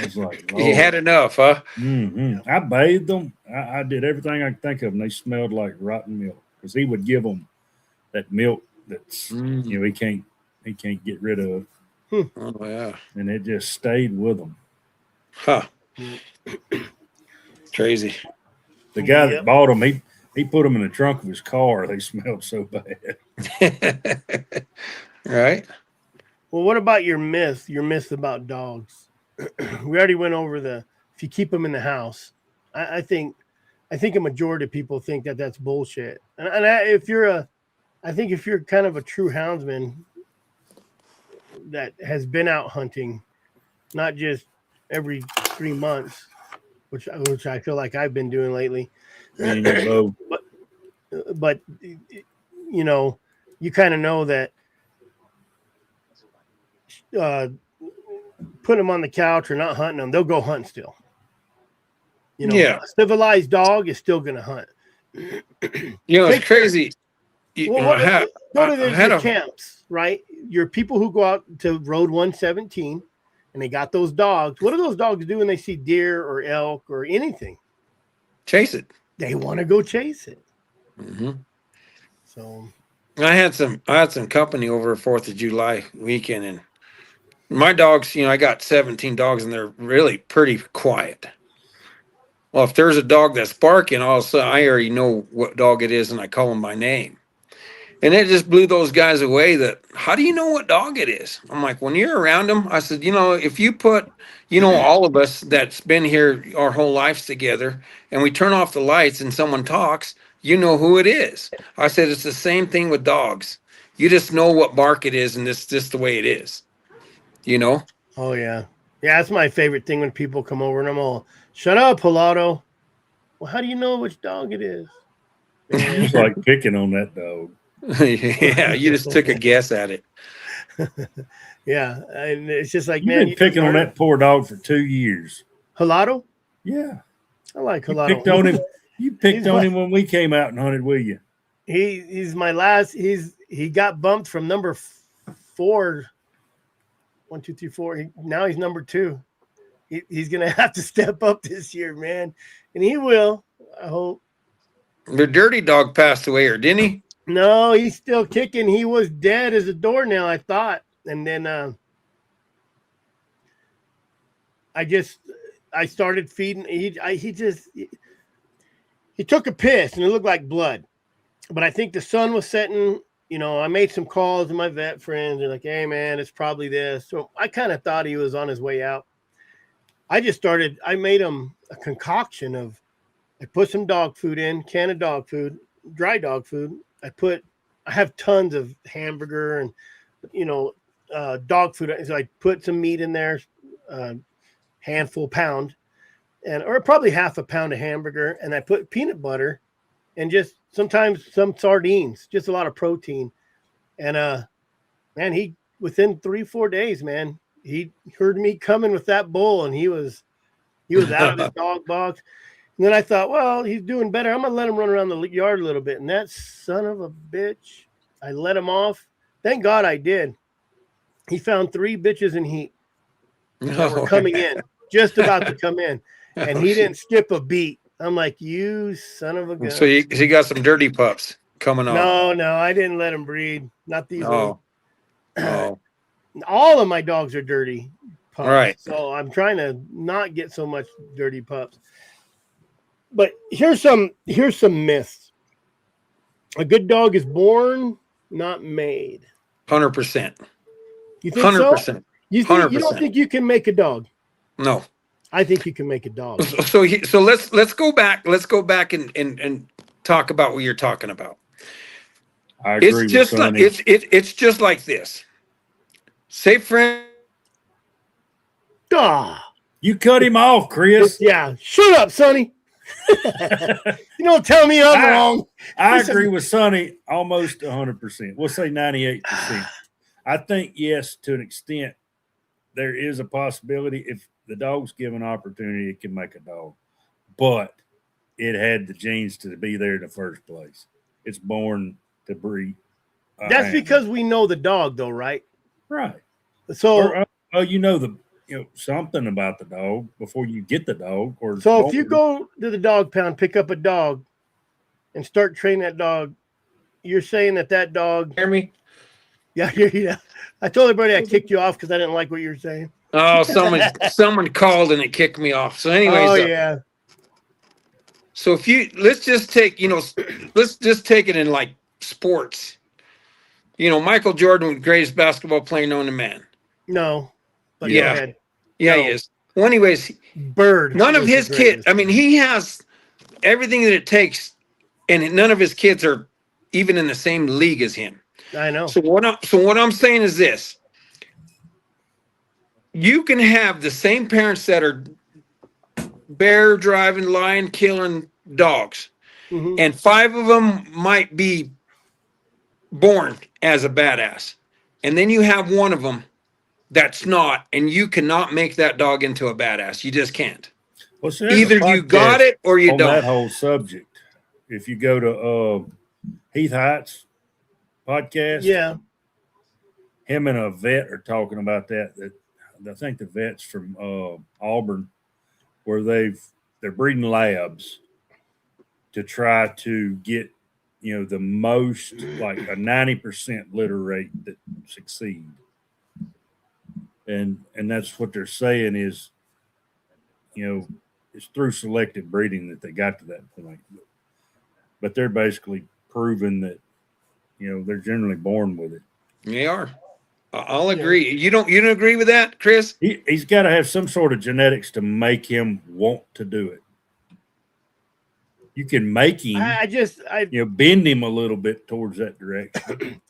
was like, You had enough, huh? Mm-hmm. I bathed them. I did everything I could think of, and they smelled like rotten milk because he would give them that milk that's he can't get rid of. Oh yeah. And it just stayed with them. Huh. Crazy. The guy that bought them, he put them in the trunk of his car. They smelled so bad. Right. well, what about your myth? Your myth about dogs? We already went over if you keep them in the house. I think I think a majority of people think that that's bullshit. And I think if you're kind of a true houndsman that has been out hunting, not just every 3 months, which I feel like I've been doing lately. But you know, you kind of know that put them on the couch or not hunting them, they'll go hunt still. You know, Yeah. a civilized dog is still going to hunt. It's crazy. Go to the camps, right? Your people who go out to Road 117 and they got those dogs. What do those dogs do when they see deer or elk or anything? Chase it. They want to go chase it. Mm-hmm. So I had some company over 4th of July weekend, and my dogs, I got 17 dogs, and they're really pretty quiet. Well, if there's a dog that's barking, all of a sudden I already know what dog it is, and I call him by name. And it just blew those guys away that, how do you know what dog it is? I'm like, when you're around them, I said, if you put, all of us that's been here our whole lives together, and we turn off the lights and someone talks, you know who it is. I said, it's the same thing with dogs. You just know what bark it is, and it's just the way it is, Oh, yeah. Yeah, that's my favorite thing when people come over and I'm all, shut up, Pilato. Well, how do you know which dog it is? It's like picking on that dog. Yeah, you just took a guess at it. Yeah, and it's just like, You've been picking on that poor dog for 2 years. Pilato? Yeah. I like Pilato. You picked on him when we came out and hunted with you. He's my last. He got bumped from number 4. 1, 2, 3, 4. Now he's number 2. He's gonna have to step up this year, man, and he will. I hope. The dirty dog passed away, or didn't he? No, he's still kicking. He was dead as a doornail, I thought, and then I started feeding. He took a piss and it looked like blood, but I think the sun was setting. I made some calls to my vet friends. They're like, hey, man, it's probably this. So I kind of thought he was on his way out. I made him a concoction I put some dog food in, can of dog food, dry dog food. I have tons of hamburger and, dog food. So I put some meat in there, pound, or probably half a pound of hamburger. And I put peanut butter and just sometimes some sardines, just a lot of protein. And, man, he, within 3-4 days, man, he heard me coming with that bowl and he was out of his dog box. And then I thought, well, he's doing better. I'm going to let him run around the yard a little bit. And that son of a bitch, I let him off. Thank God I did. He found 3 bitches in heat that were coming in, just about to come in. And he didn't skip a beat. I'm like, you son of a gun. So he got some dirty pups coming on. No, I didn't let him breed. Not these ones. Oh. All of my dogs are dirty pups. Right. So I'm trying to not get so much dirty pups. But here's some myths. A good dog is born, not made. 100%. You think 100%. so? You don't think you can make a dog? No. I think you can make a dog. So let's go back. Let's go back and talk about what you're talking about. I agree. It's just like it's just like this. Say, friend. You cut him off, Chris. Yeah. Shut up, Sonny. You don't tell me I'm wrong. I agree with Sonny almost 100%. We'll say 98%. I think, yes, to an extent, there is a possibility if the dog's given opportunity, it can make a dog. But it had the genes to be there in the first place. It's born to breed. That's because we know the dog, though, right? Right. So, something about the dog before you get the dog. So if you go to the dog pound, pick up a dog, and start training that dog, you're saying that dog. Hear me? Yeah. I told everybody I kicked you off because I didn't like what you were saying. Oh, someone called and it kicked me off. So, anyways, yeah. So let's just take it in like sports. Michael Jordan was the greatest basketball player known to man. No, but yeah, he is. Well, anyways, Bird. None of his kids. I mean, he has everything that it takes, and none of his kids are even in the same league as him. I know. So what I'm saying is this: you can have the same parents that are bear driving, lion killing dogs, and 5 of them might be born as a badass, and then you have one of them that's not, and you cannot make that dog into a badass. You just can't. Well, so there's a Either you got podcast it or you on don't. that whole subject. If you go to Heath Heights podcast, Yeah. him and a vet are talking about that. That I think the vet's from Auburn, where they're breeding labs to try to get the most, like a 90% litter rate that succeed, and that's what they're saying is it's through selective breeding that they got to that point, but they're basically proving that they're generally born with it. They are. I'll agree. You don't agree with that, Chris? He's got to have some sort of genetics to make him want to do it. You can make him. Bend him a little bit towards that direction.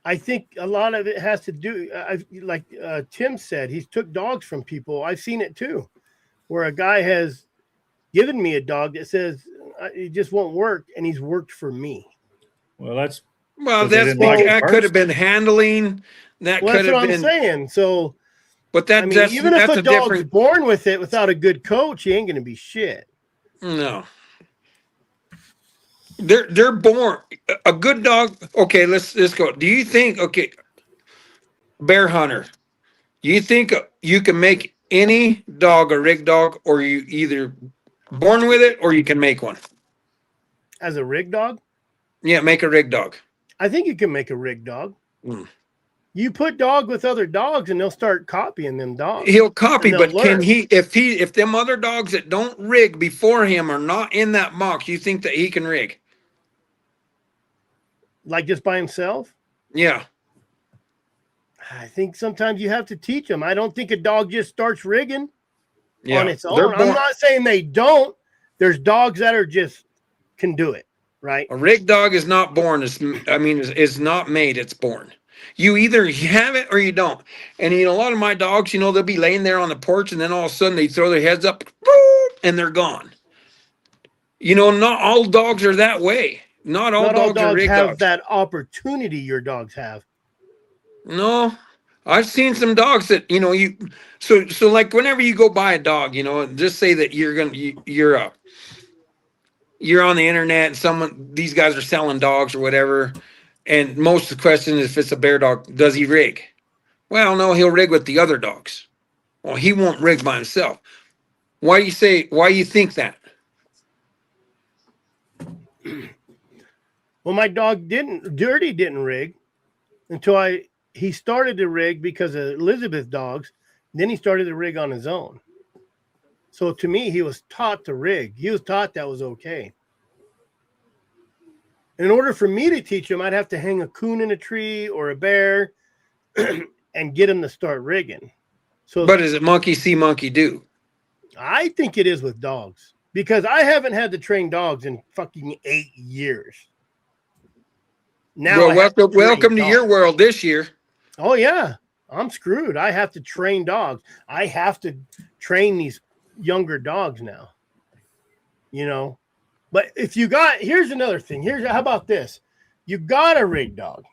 I think a lot of it has to do, like Tim said, he's took dogs from people. I've seen it too, where a guy has given me a dog that says it just won't work, and he's worked for me. Well, that could have been handling. That could that's have what been. I'm saying. So, but that even if a dog's born with it without a good coach, he ain't going to be shit. No. They're born a good dog. Okay, let's go. Do you think bear hunter? Do you think you can make any dog a rig dog, or you either born with it or you can make one as a rig dog? Yeah, make a rig dog. I think you can make a rig dog. You put dog with other dogs and they'll start copying them dogs. He'll copy, but learn. Can he? If them other dogs that don't rig before him are not in that box, you think that he can rig? Like just by himself? Yeah. I think sometimes you have to teach them. I don't think a dog just starts rigging on its own. I'm not saying they don't. There's dogs that are just can do it, right? A rig dog is not born. It's not made. It's born. You either have it or you don't. And a lot of my dogs, they'll be laying there on the porch, and then all of a sudden they throw their heads up, and they're gone. Not all dogs are that way. Not all dogs are rig have dogs. That opportunity your dogs have. No, I've seen some dogs that So like whenever you go buy a dog, just say that you're on the internet and these guys are selling dogs or whatever, and most of the question is if it's a bear dog, does he rig? Well, no, he'll rig with the other dogs. Well, he won't rig by himself. Why you think that? Well, my dog Dirty didn't rig until he started to rig because of Elizabeth dogs. Then he started to rig on his own. So to me, he was taught to rig. He was taught that was okay. In order for me to teach him, I'd have to hang a coon in a tree or a bear and get him to start rigging. But is it monkey see, monkey do? I think it is with dogs because I haven't had to train dogs in fucking 8 years. Now, welcome to your world this year. Oh yeah, I'm screwed. I have to train dogs. I have to train these younger dogs now. But if here's another thing. How about this? You got a rig dog.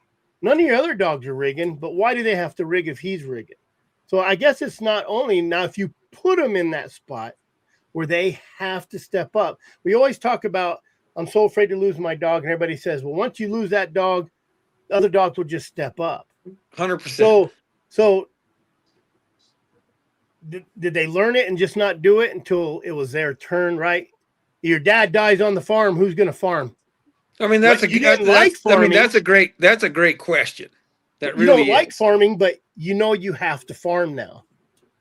None of your other dogs are rigging, but why do they have to rig if he's rigging? So I guess it's not only now if you put them in that spot where they have to step up. We always talk about, I'm so afraid to lose my dog. And everybody says, well, once you lose that dog, other dogs will just step up. 100%. So did they learn it and just not do it until it was their turn, right? Your dad dies on the farm. Who's going to farm? That's a great question. That really you don't like farming, but you have to farm now.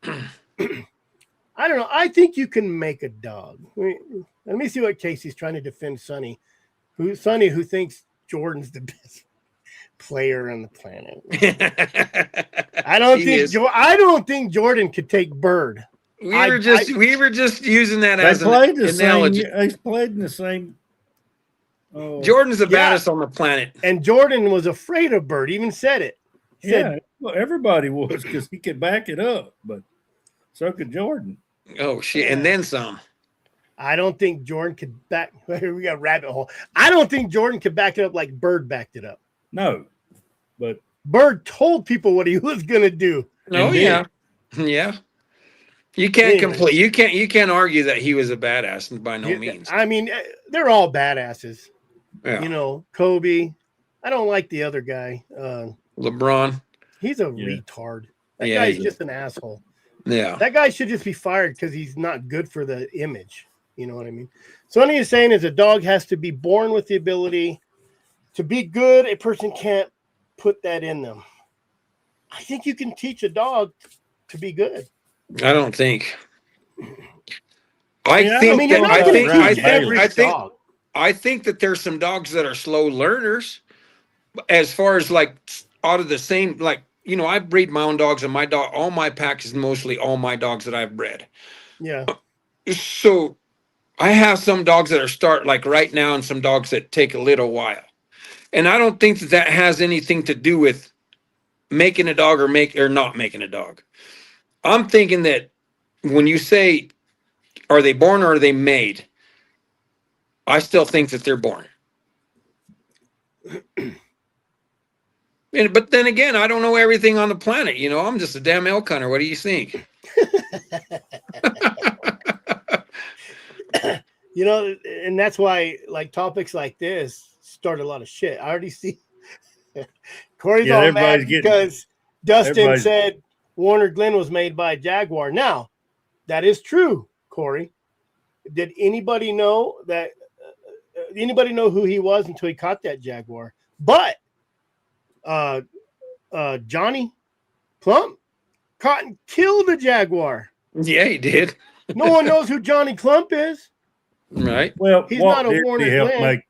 I don't know. I think you can make a dog. Let me see what Casey's trying to defend Sonny, who thinks Jordan's the best player on the planet. I don't think Jordan could take Bird. we were just using that They as an played the analogy. same. They played in the same. Oh, Jordan's the Yeah. baddest on the planet. And Jordan was afraid of Bird. Even said it. yeah. Well, everybody was because he could back it up, but so could Jordan. Oh shit! And then some. I don't think Jordan could back. Here we got a rabbit hole. I don't think Jordan could back it up like Bird backed it up. No, but Bird told people what he was going to do. Oh yeah, yeah. You can't complain. You can't argue that he was a badass by no means. I mean, they're all badasses. Yeah. You know, Kobe. I don't like the other guy. LeBron. He's a retard. That Yeah, guy's just an asshole. Yeah. That guy should just be fired because he's not good for the image. You know what I mean? So what he's saying is a dog has to be born with the ability to be good. A person can't put that in them. I think you can teach a dog to be good. I don't think. I think that there's some dogs that are slow learners as far as like out of the same, like, you know, I breed my own dogs and all my packs is mostly all my dogs that I've bred. Yeah. So I have some dogs that are start like right now and some dogs that take a little while. And I don't think that has anything to do with making a dog or not making a dog. I'm thinking that when you say, are they born or are they made? I still think that they're born. But then again, I don't know everything on the planet. You know, I'm just a damn elk hunter. What do you think? You know, and that's why like topics like this start a lot of shit. I already see Corey's all mad because Dustin said Warner Glenn was made by a Jaguar. Now, that is true, Corey. Did anybody know that? Anybody know who he was until he caught that Jaguar? But Johnny Plump caught and killed a Jaguar. Yeah, he did. No one knows who Johnny Clump is. Right. Well, he's not a Warner Glenn.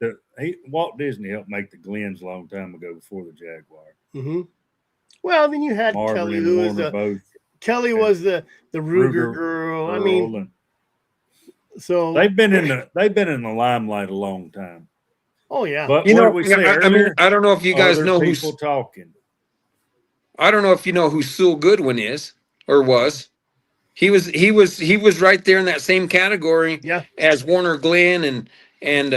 Walt Disney helped make the Glens a long time ago before the Jaguar. Mm-hmm. Well, then you had Marvin Kelly, and who Warner was Kelly was the Ruger girl. I mean, so they've been in the limelight a long time. Oh yeah. But you know, we say earlier, I don't know if you guys know who's talking. I don't know if you know who Sewell Goodwin is or was. He was right there in that same category as Warner Glenn and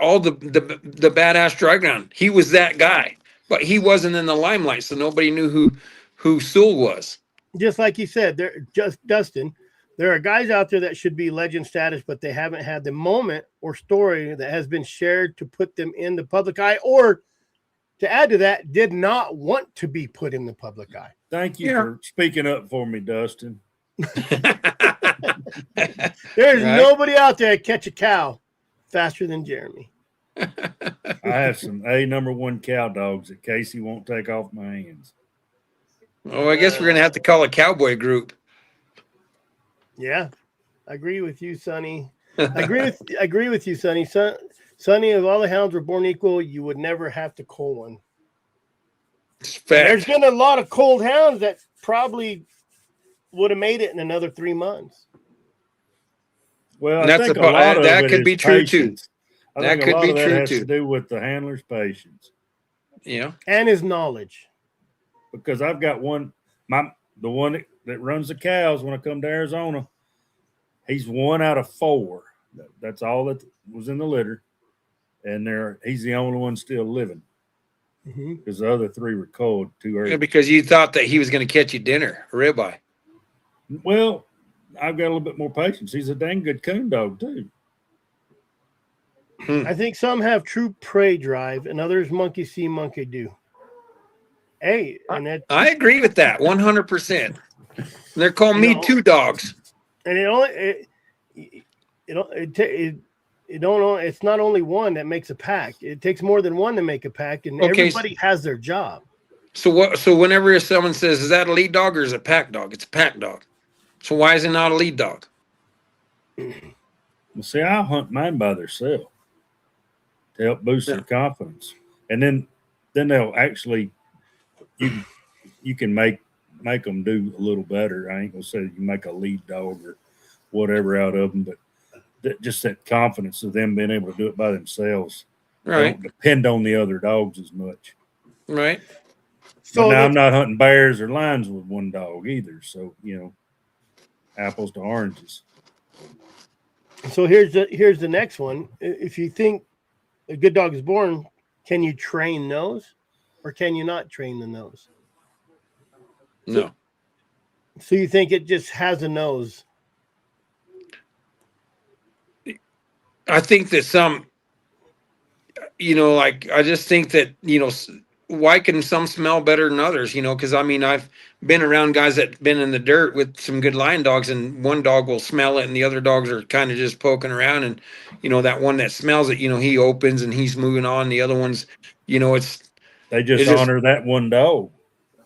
all the badass dragground. He was that guy, but he wasn't in the limelight, so nobody knew who Sewell was. Just like you said, Dustin, there are guys out there that should be legend status, but they haven't had the moment or story that has been shared to put them in the public eye, or to add to that, did not want to be put in the public eye. Thank you for speaking up for me, Dustin. There's nobody out there that catch a cow faster than Jeremy. I have some #1 cow dogs that Casey won't take off my hands. Oh, I guess we're gonna have to call a cowboy group. Yeah, I agree with you, Sonny. I agree with you, Sonny. Sonny, if all the hounds were born equal, you would never have to cull one. There's been a lot of culled hounds that probably would have made it in another 3 months. Well, I think that could be true too. That could be true too. To do with the handler's patience. Yeah, and his knowledge. Because I've got the one that runs the cows when I come to Arizona. He's 1 out of 4. That's all that was in the litter, and he's the only one still living. Because the other 3 were culled too early. Yeah, because you thought that he was going to catch you dinner, a ribeye. Well, I've got a little bit more patience. He's a dang good coon dog too. I think some have true prey drive, and others monkey see, monkey do. Hey, and I agree with that 100%. They're calling me 2 dogs. And it's not only one that makes a pack. It takes more than one to make a pack, and everybody has their job. So whenever someone says, "Is that a lead dog or is it a pack dog?" It's a pack dog. So why is it not a lead dog? Well, see, I'll hunt mine by themselves to help boost their confidence, and then they'll actually you can make make them do a little better. I ain't gonna say you make a lead dog or whatever out of them, but just that confidence of them being able to do it by themselves. They Right. don't depend on the other dogs as much. Right. So So now I'm not hunting bears or lions with one dog either. So, apples to oranges. So here's the next one. If you think a good dog is born, can you train those, or can you not train the nose? No. So you think it just has a nose? I think that some, like I just think that why can some smell better than others? Because I mean I've been around guys that been in the dirt with some good lion dogs, and one dog will smell it, and the other dogs are kind of just poking around, and that one that smells it, he opens and he's moving on. The other ones, They just it's honor that one dog.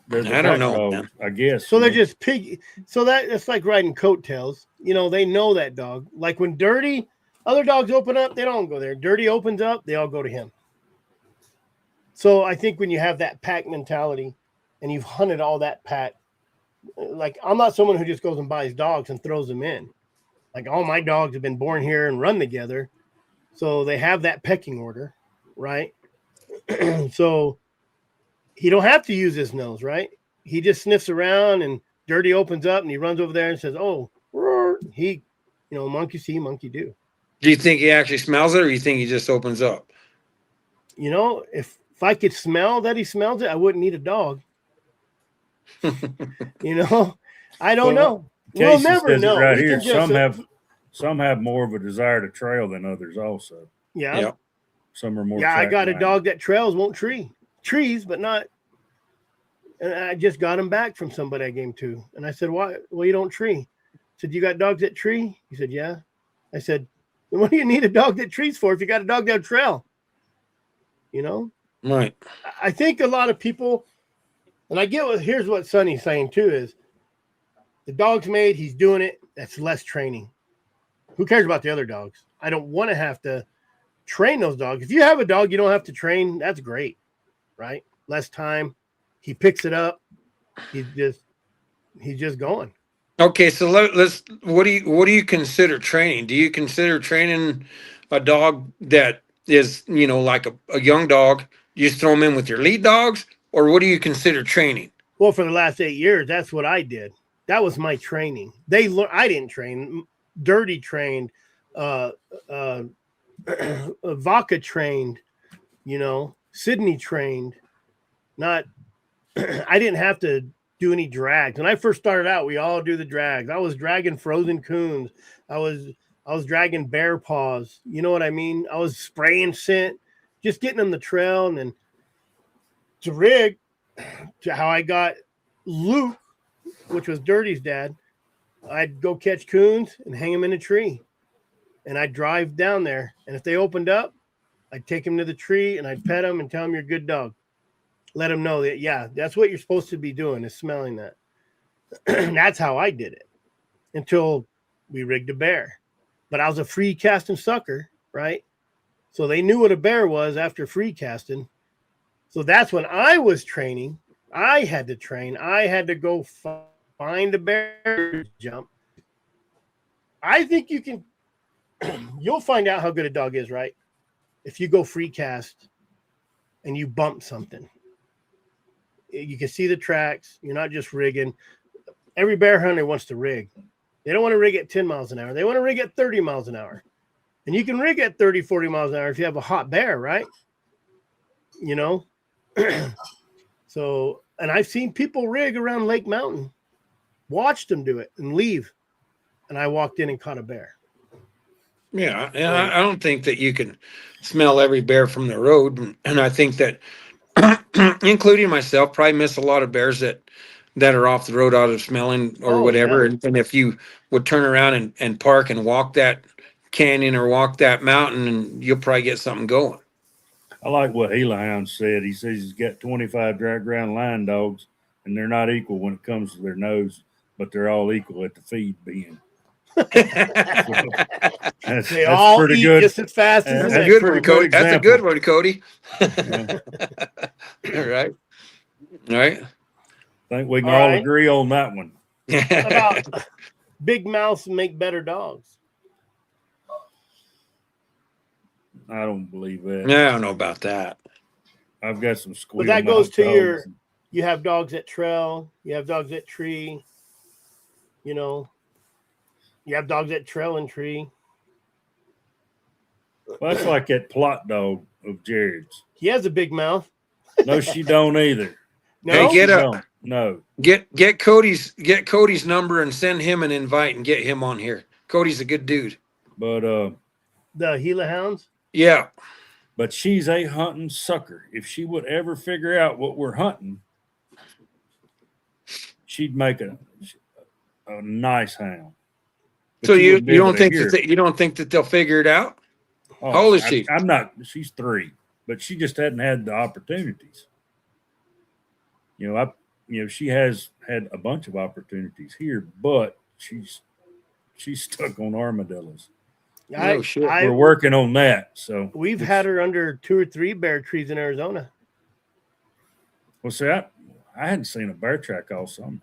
They're the I don't pack know, dog, man. I guess. So they're just pig. So it's like riding coattails. They know that dog. Like when Dirty, other dogs open up, they don't go there. Dirty opens up, they all go to him. So I think when you have that pack mentality and you've hunted all that pack, like I'm not someone who just goes and buys dogs and throws them in. Like all my dogs have been born here and run together. So they have that pecking order, right? So he don't have to use his nose, right? He just sniffs around and Dirty opens up and he runs over there and says, oh, he, monkey see, monkey do. Do you think he actually smells it, or you think he just opens up? If I could smell that he smells it, I wouldn't need a dog. I don't know. We'll Casey never says it know. right We here. can Some have more of a desire to trail than others also. Yeah. Yeah. Some are more. Yeah, I got a track-minded. dog that trails, won't trees, but not. And I just got him back from somebody I gave him to. And I said, why? Well, you don't tree. I said, you got dogs that tree? He said, yeah. I said, then what do you need a dog that trees for if you got a dog that trail? Right. I think a lot of people, and I get here's what Sonny's saying too, is the dog's made, he's doing it. That's less training. Who cares about the other dogs? I don't want to have to train those dogs. If you have a dog you don't have to train, that's great, right? Less time. He picks it up. He's just going. Okay, so let's. What do you consider training? Do you consider training a dog that is like a young dog? You just throw them in with your lead dogs, or what do you consider training? Well, for the last 8 years, that's what I did. That was my training. I didn't train. Dirty trained. Vaca trained. Sydney trained. Not. I didn't have to do any drags. When I first started out, we all do the drags. I was dragging frozen coons. I was dragging bear paws. You know what I mean? I was spraying scent, just getting them the trail. And then to rig, to how I got Luke, which was Dirty's dad, I'd go catch coons and hang them in a tree. And I'd drive down there. And if they opened up, I'd take them to the tree and I'd pet them and tell them you're a good dog. Let them know that, yeah, that's what you're supposed to be doing, is smelling that. That's how I did it until we rigged a bear. But I was a free casting sucker, right? So they knew what a bear was after free casting. So that's when I was training. I had to train. I had to go find a bear jump. I think you can, you'll find out how good a dog is, right? If you go free cast and you bump something. You can see the tracks. You're not just rigging. Every bear hunter wants to rig. They don't want to rig at 10 miles an hour. They want to rig at 30 miles an hour. And you can rig at 30, 40 miles an hour if you have a hot bear, right? So, and I've seen people rig around Lake Mountain, watched them do it and leave. And I walked in and caught a bear. Yeah, and I don't think that you can smell every bear from the road. And I think that, including myself, probably miss a lot of bears that are off the road out of smelling or whatever. Yeah. And if you would turn around and park and walk that canyon or walk that mountain, and you'll probably get something going. I like what Gila Hound said. He says he's got 25 drag ground lion dogs, and they're not equal when it comes to their nose, but they're all equal at the feed bin. That's all pretty eat good. just as fast as That's a the good next one, Cody. That's a good one, Cody. Yeah. All right. think we can All all right. agree on that one. What about big mouths make better dogs? I don't believe that. Yeah, I don't know about that. I've got some squeal But that goes mouth to dogs. you have dogs that trail, you have dogs that tree, you know, you have dogs that trail and tree. Well, that's like that plot dog of Jared's. He has a big mouth. No, she don't either. No, Hey, She get up. don't. No. Get Cody's number and send him an invite and get him on here. Cody's a good dude. But the Gila hounds. Yeah. but she's a hunting sucker. If she would ever figure out what we're hunting, she'd make a nice hound. But So you wouldn't be able don't to think hear that you don't think that they'll figure it out? Oh, How old is she? I'm not. She's 3, but she just hadn't had the opportunities. She has had a bunch of opportunities here, but she's stuck on armadillos. No shit. We're working on that. So We've had her under 2 or 3 bear trees in Arizona. Well, see, I hadn't seen a bear track all summer.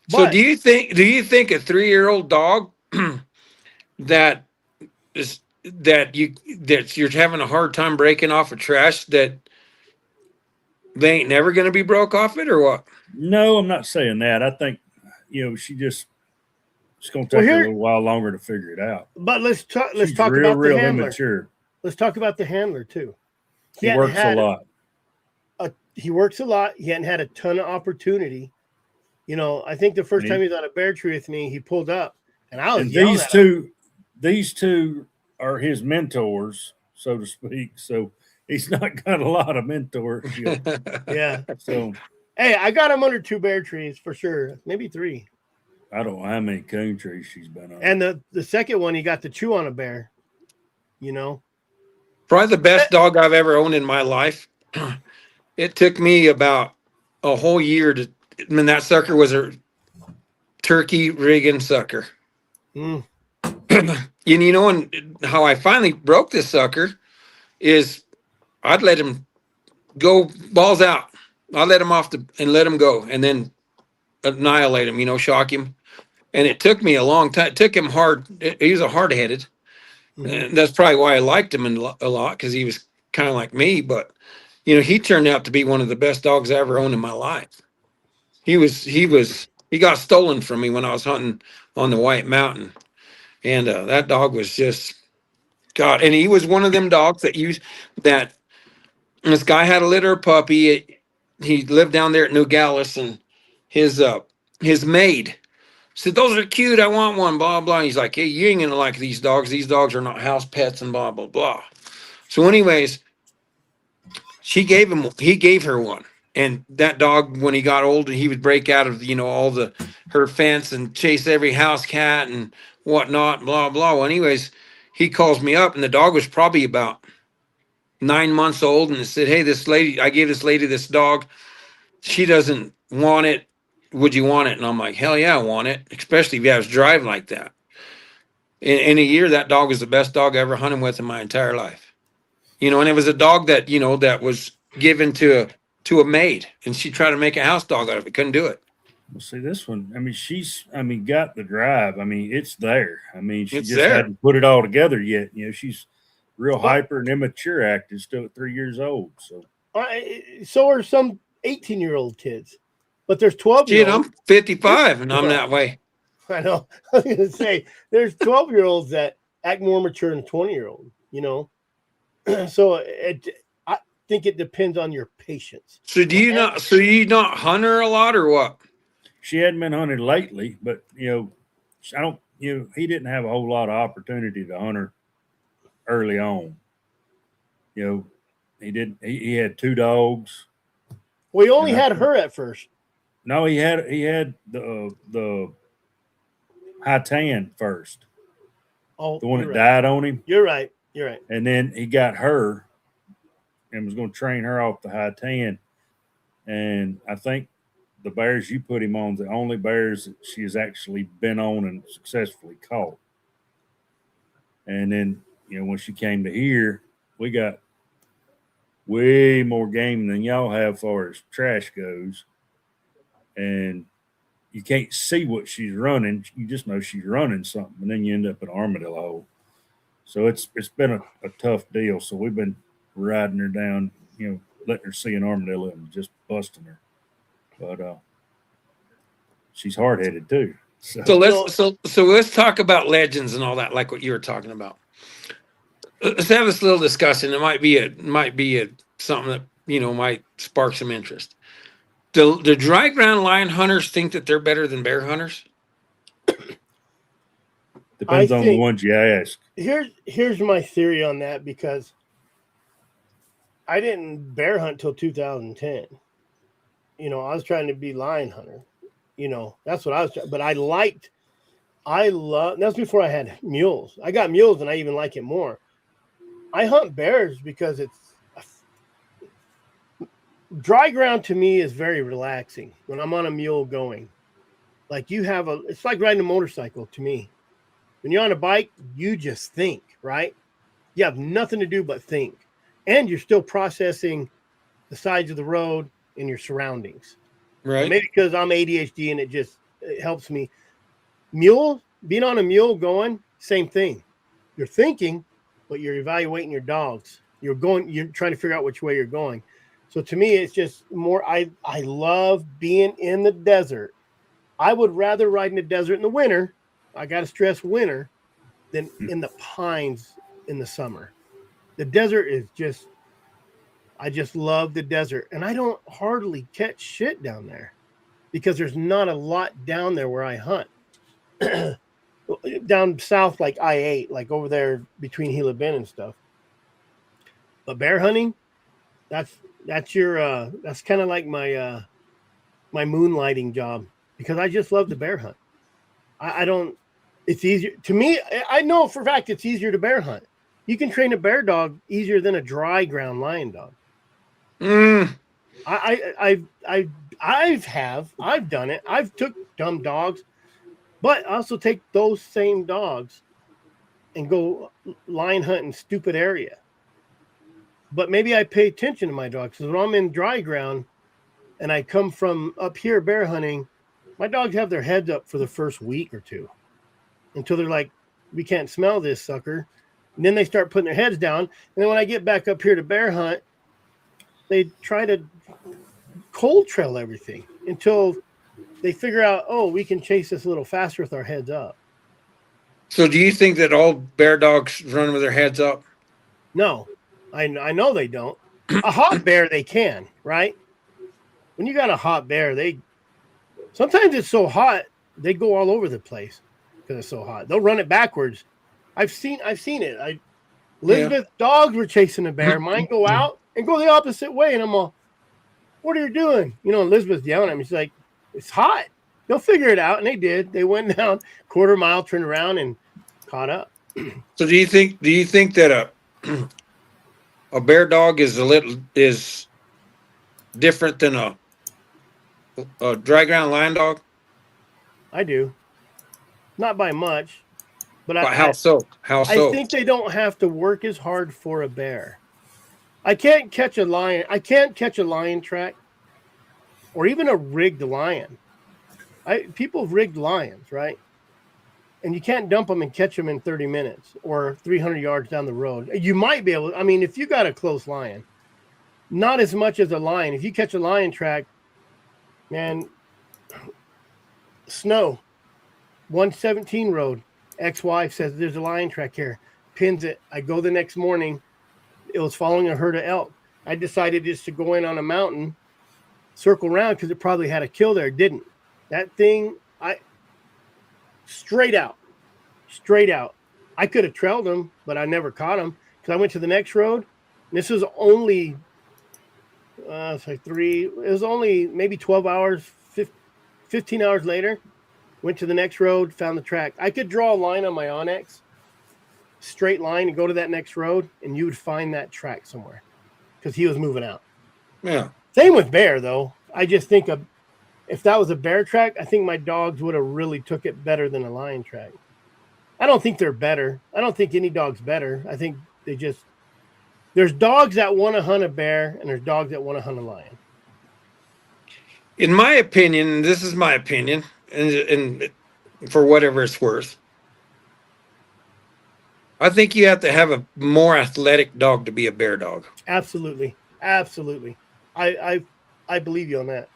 So But do you think a 3-year-old dog that you're having a hard time breaking off of trash that they ain't never going to be broke off it or what? No, I'm not saying that. I think it's going to take her a little while longer to figure it out. But let's talk She's about real the handler. immature. Let's talk about the handler too. He works a lot. He works a lot. He hadn't had a ton of opportunity. I think the first time he was on a bear tree with me, he pulled up, and I was And yelling at him. these two are his mentors, so to speak. So he's not got a lot of mentorship. Yeah. So Hey, I got him under 2 bear trees for sure, maybe 3. I don't know how many coon trees she's been on. And the second one, he got to chew on a bear. Probably the best dog I've ever owned in my life. It took me about a whole year that sucker was a turkey rigging sucker. Mm. And how I finally broke this sucker is I'd let him go balls out. I'd let him off and let him go and then annihilate him, shock him. And it took me a long time. It took him hard. He was a hard-headed. Mm-hmm. And that's probably why I liked him a lot, because he was kind of like me. But, he turned out to be one of the best dogs I ever owned in my life. He got stolen from me when I was hunting on the White Mountain. And that dog was just, God. And he was one of them dogs that this guy had a litter of puppy. He lived down there at Nogales, and his maid said, "Those are cute. I want one." Blah blah. He's like, "Hey, you ain't gonna like these dogs. These dogs are not house pets." And blah blah blah. So, anyways, he gave her one, and that dog, when he got older, he would break out of her fence and chase every house cat and whatnot. Blah blah. Well, anyways, he calls me up, and the dog was probably about 9 months old, and said, "Hey, I gave this lady this dog. She doesn't want it. Would you want it?" And I'm like, "Hell yeah, I want it, especially if I was driving like that." In a year, that dog was the best dog I ever hunted with in my entire life. And it was a dog that, that was given to a maid, and she tried to make a house dog out of it. Couldn't do it. Well, see, this one, she's got the drive. It's there. She It's just there. hadn't put it all together yet. She's real hyper and immature acting still at 3 years old. So are some 18-year-old kids, but there's 12-year-olds. Shit, I'm 55 and I'm that way. I know. I was going to say there's 12-year-olds that act more mature than 20-year-old. So I think it depends on your patience. So do you not? So you not hunt her a lot or what? She hadn't been hunted lately, but I don't. He didn't have a whole lot of opportunity to hunt her early on. He did. He had 2 dogs. Well, he only had her at first. No, he had the high tan first. Oh, the one that died on him. You're right. And then he got her and was going to train her off the high tan. And I think the bears you put him on is the only bears that she has actually been on and successfully caught. And then, when she came to here, we got way more game than y'all have as far as trash goes. and you can't see what she's running. You just know she's running something, and then you end up in an armadillo hole. So it's been a tough deal. So we've been riding her down, letting her see an armadillo and just busting her. But she's hard headed too. So let's talk about legends and all that, like what you were talking about. Let's have this little discussion. It might be something that might spark some interest. Do dry ground lion hunters think that they're better than bear hunters? Depends on the ones you ask. Here's my theory on that, because I didn't bear hunt till 2010. I was trying to be lion hunter. That's what I was trying. But I love. That's before I had mules. I got mules, and I even like it more. I hunt bears because dry ground to me is very relaxing when I'm on a mule going. Like it's like riding a motorcycle to me. When you're on a bike, you just think, right? You have nothing to do but think. And you're still processing the sides of the road and your surroundings. Right. Maybe because I'm ADHD and it helps me. Being on a mule going, same thing. You're thinking, but you're evaluating your dogs. You're trying to figure out which way you're going. So to me, it's just more, I love being in the desert. I would rather ride in the desert in the winter. I got to stress winter than in the pines in the summer. The desert is I just love the desert. And I don't hardly catch shit down there because there's not a lot down there where I hunt. Down south, like I-8, like over there between Gila Bend and stuff. But bear hunting, that's kind of like my moonlighting job, because I just love the bear hunt. It's easier to me. I know for a fact it's easier to bear hunt. You can train a bear dog easier than a dry ground lion dog. I've done it. I've took dumb dogs, but I also take those same dogs and go lion hunt in stupid area. But maybe I pay attention to my dogs, because when I'm in dry ground and I come from up here bear hunting, my dogs have their heads up for the first week or two until they're like, we can't smell this sucker. And then they start putting their heads down. And then when I get back up here to bear hunt, they try to cold trail everything until they figure out, oh, we can chase this a little faster with our heads up. So do you think that all bear dogs run with their heads up? No, I know they don't. A hot bear, they can, right? When you got a hot bear, sometimes it's so hot, they go all over the place because it's so hot. They'll run it backwards. I've seen it. Elizabeth's dogs were chasing a bear. Mine go out and go the opposite way. And I'm all, what are you doing? Elizabeth's yelling at me. She's like, it's hot. They'll figure it out. And they did. They went down quarter mile, turned around, and caught up. So do you think that a bear dog is different than a dry ground lion dog? I do. Not by much. But how so? I think they don't have to work as hard for a bear. I can't catch a lion. I can't catch a lion track or even a rigged lion. People have rigged lions, right? And you can't dump them and catch them in 30 minutes or 300 yards down the road. You might be able to, if you got a close lion, not as much as a lion. If you catch a lion track, man, snow, 117 road, ex-wife says there's a lion track here, pins it. I go the next morning. It was following a herd of elk. I decided just to go in on a mountain, circle around, because it probably had a kill there. It didn't. That thing, straight out. I could have trailed him, but I never caught him because I went to the next road. And this was only, it was only maybe 12 hours, 15 hours later. Went to the next road, found the track. I could draw a line on my Onyx, straight line, and go to that next road, and you would find that track somewhere because he was moving out. Yeah. Same with bear, though. I just think if that was a bear track, I think my dogs would have really took it better than a lion track. I don't think they're better. I don't think any dog's better. I think there's dogs that want to hunt a bear, and there's dogs that want to hunt a lion. In my opinion, this is my opinion, and for whatever it's worth, I think you have to have a more athletic dog to be a bear dog. Absolutely. Absolutely. I believe you on that.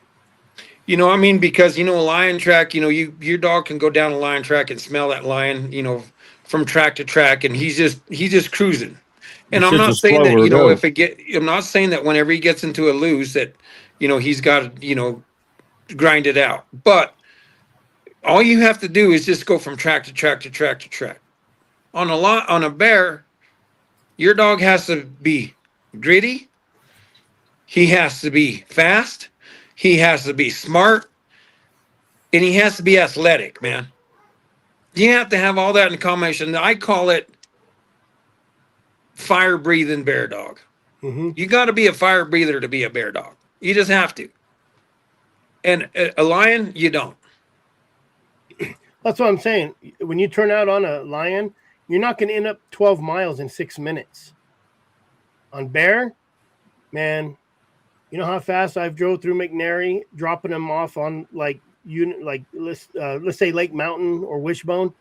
You know, I mean, because a lion track, your dog can go down a lion track and smell that lion, from track to track, and he's just cruising. And It's I'm just a not saying that, slower go. I'm not saying that whenever he gets into a loose that, he's got to, grind it out. But all you have to do is just go from track to track to track to track. On a bear, your dog has to be gritty. He has to be fast. He has to be smart, and he has to be athletic, man. You have to have all that in combination. I call it fire breathing bear dog. Mm-hmm. You got to be a fire breather to be a bear dog. You just have to. And a lion, you don't. That's what I'm saying. When you turn out on a lion, you're not going to end up 12 miles in 6 minutes. On bear, man, you know how fast I've drove through McNary, dropping them off on let's say Lake Mountain or Wishbone,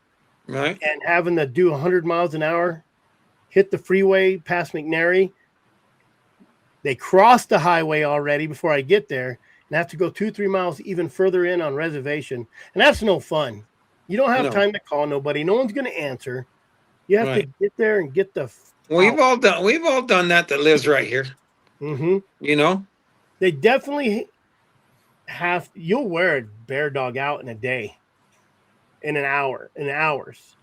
Right? and having to do 100 miles an hour, hit the freeway past McNary. They cross the highway already before I get there, and I have to go 2-3 miles even further in on reservation, and that's no fun. You don't have time to call nobody. No one's going to answer. You have to get there and get the. We've all done that lives right here. Mm-hmm. They definitely have. You'll wear a bear dog out in a day, in an hour, in hours.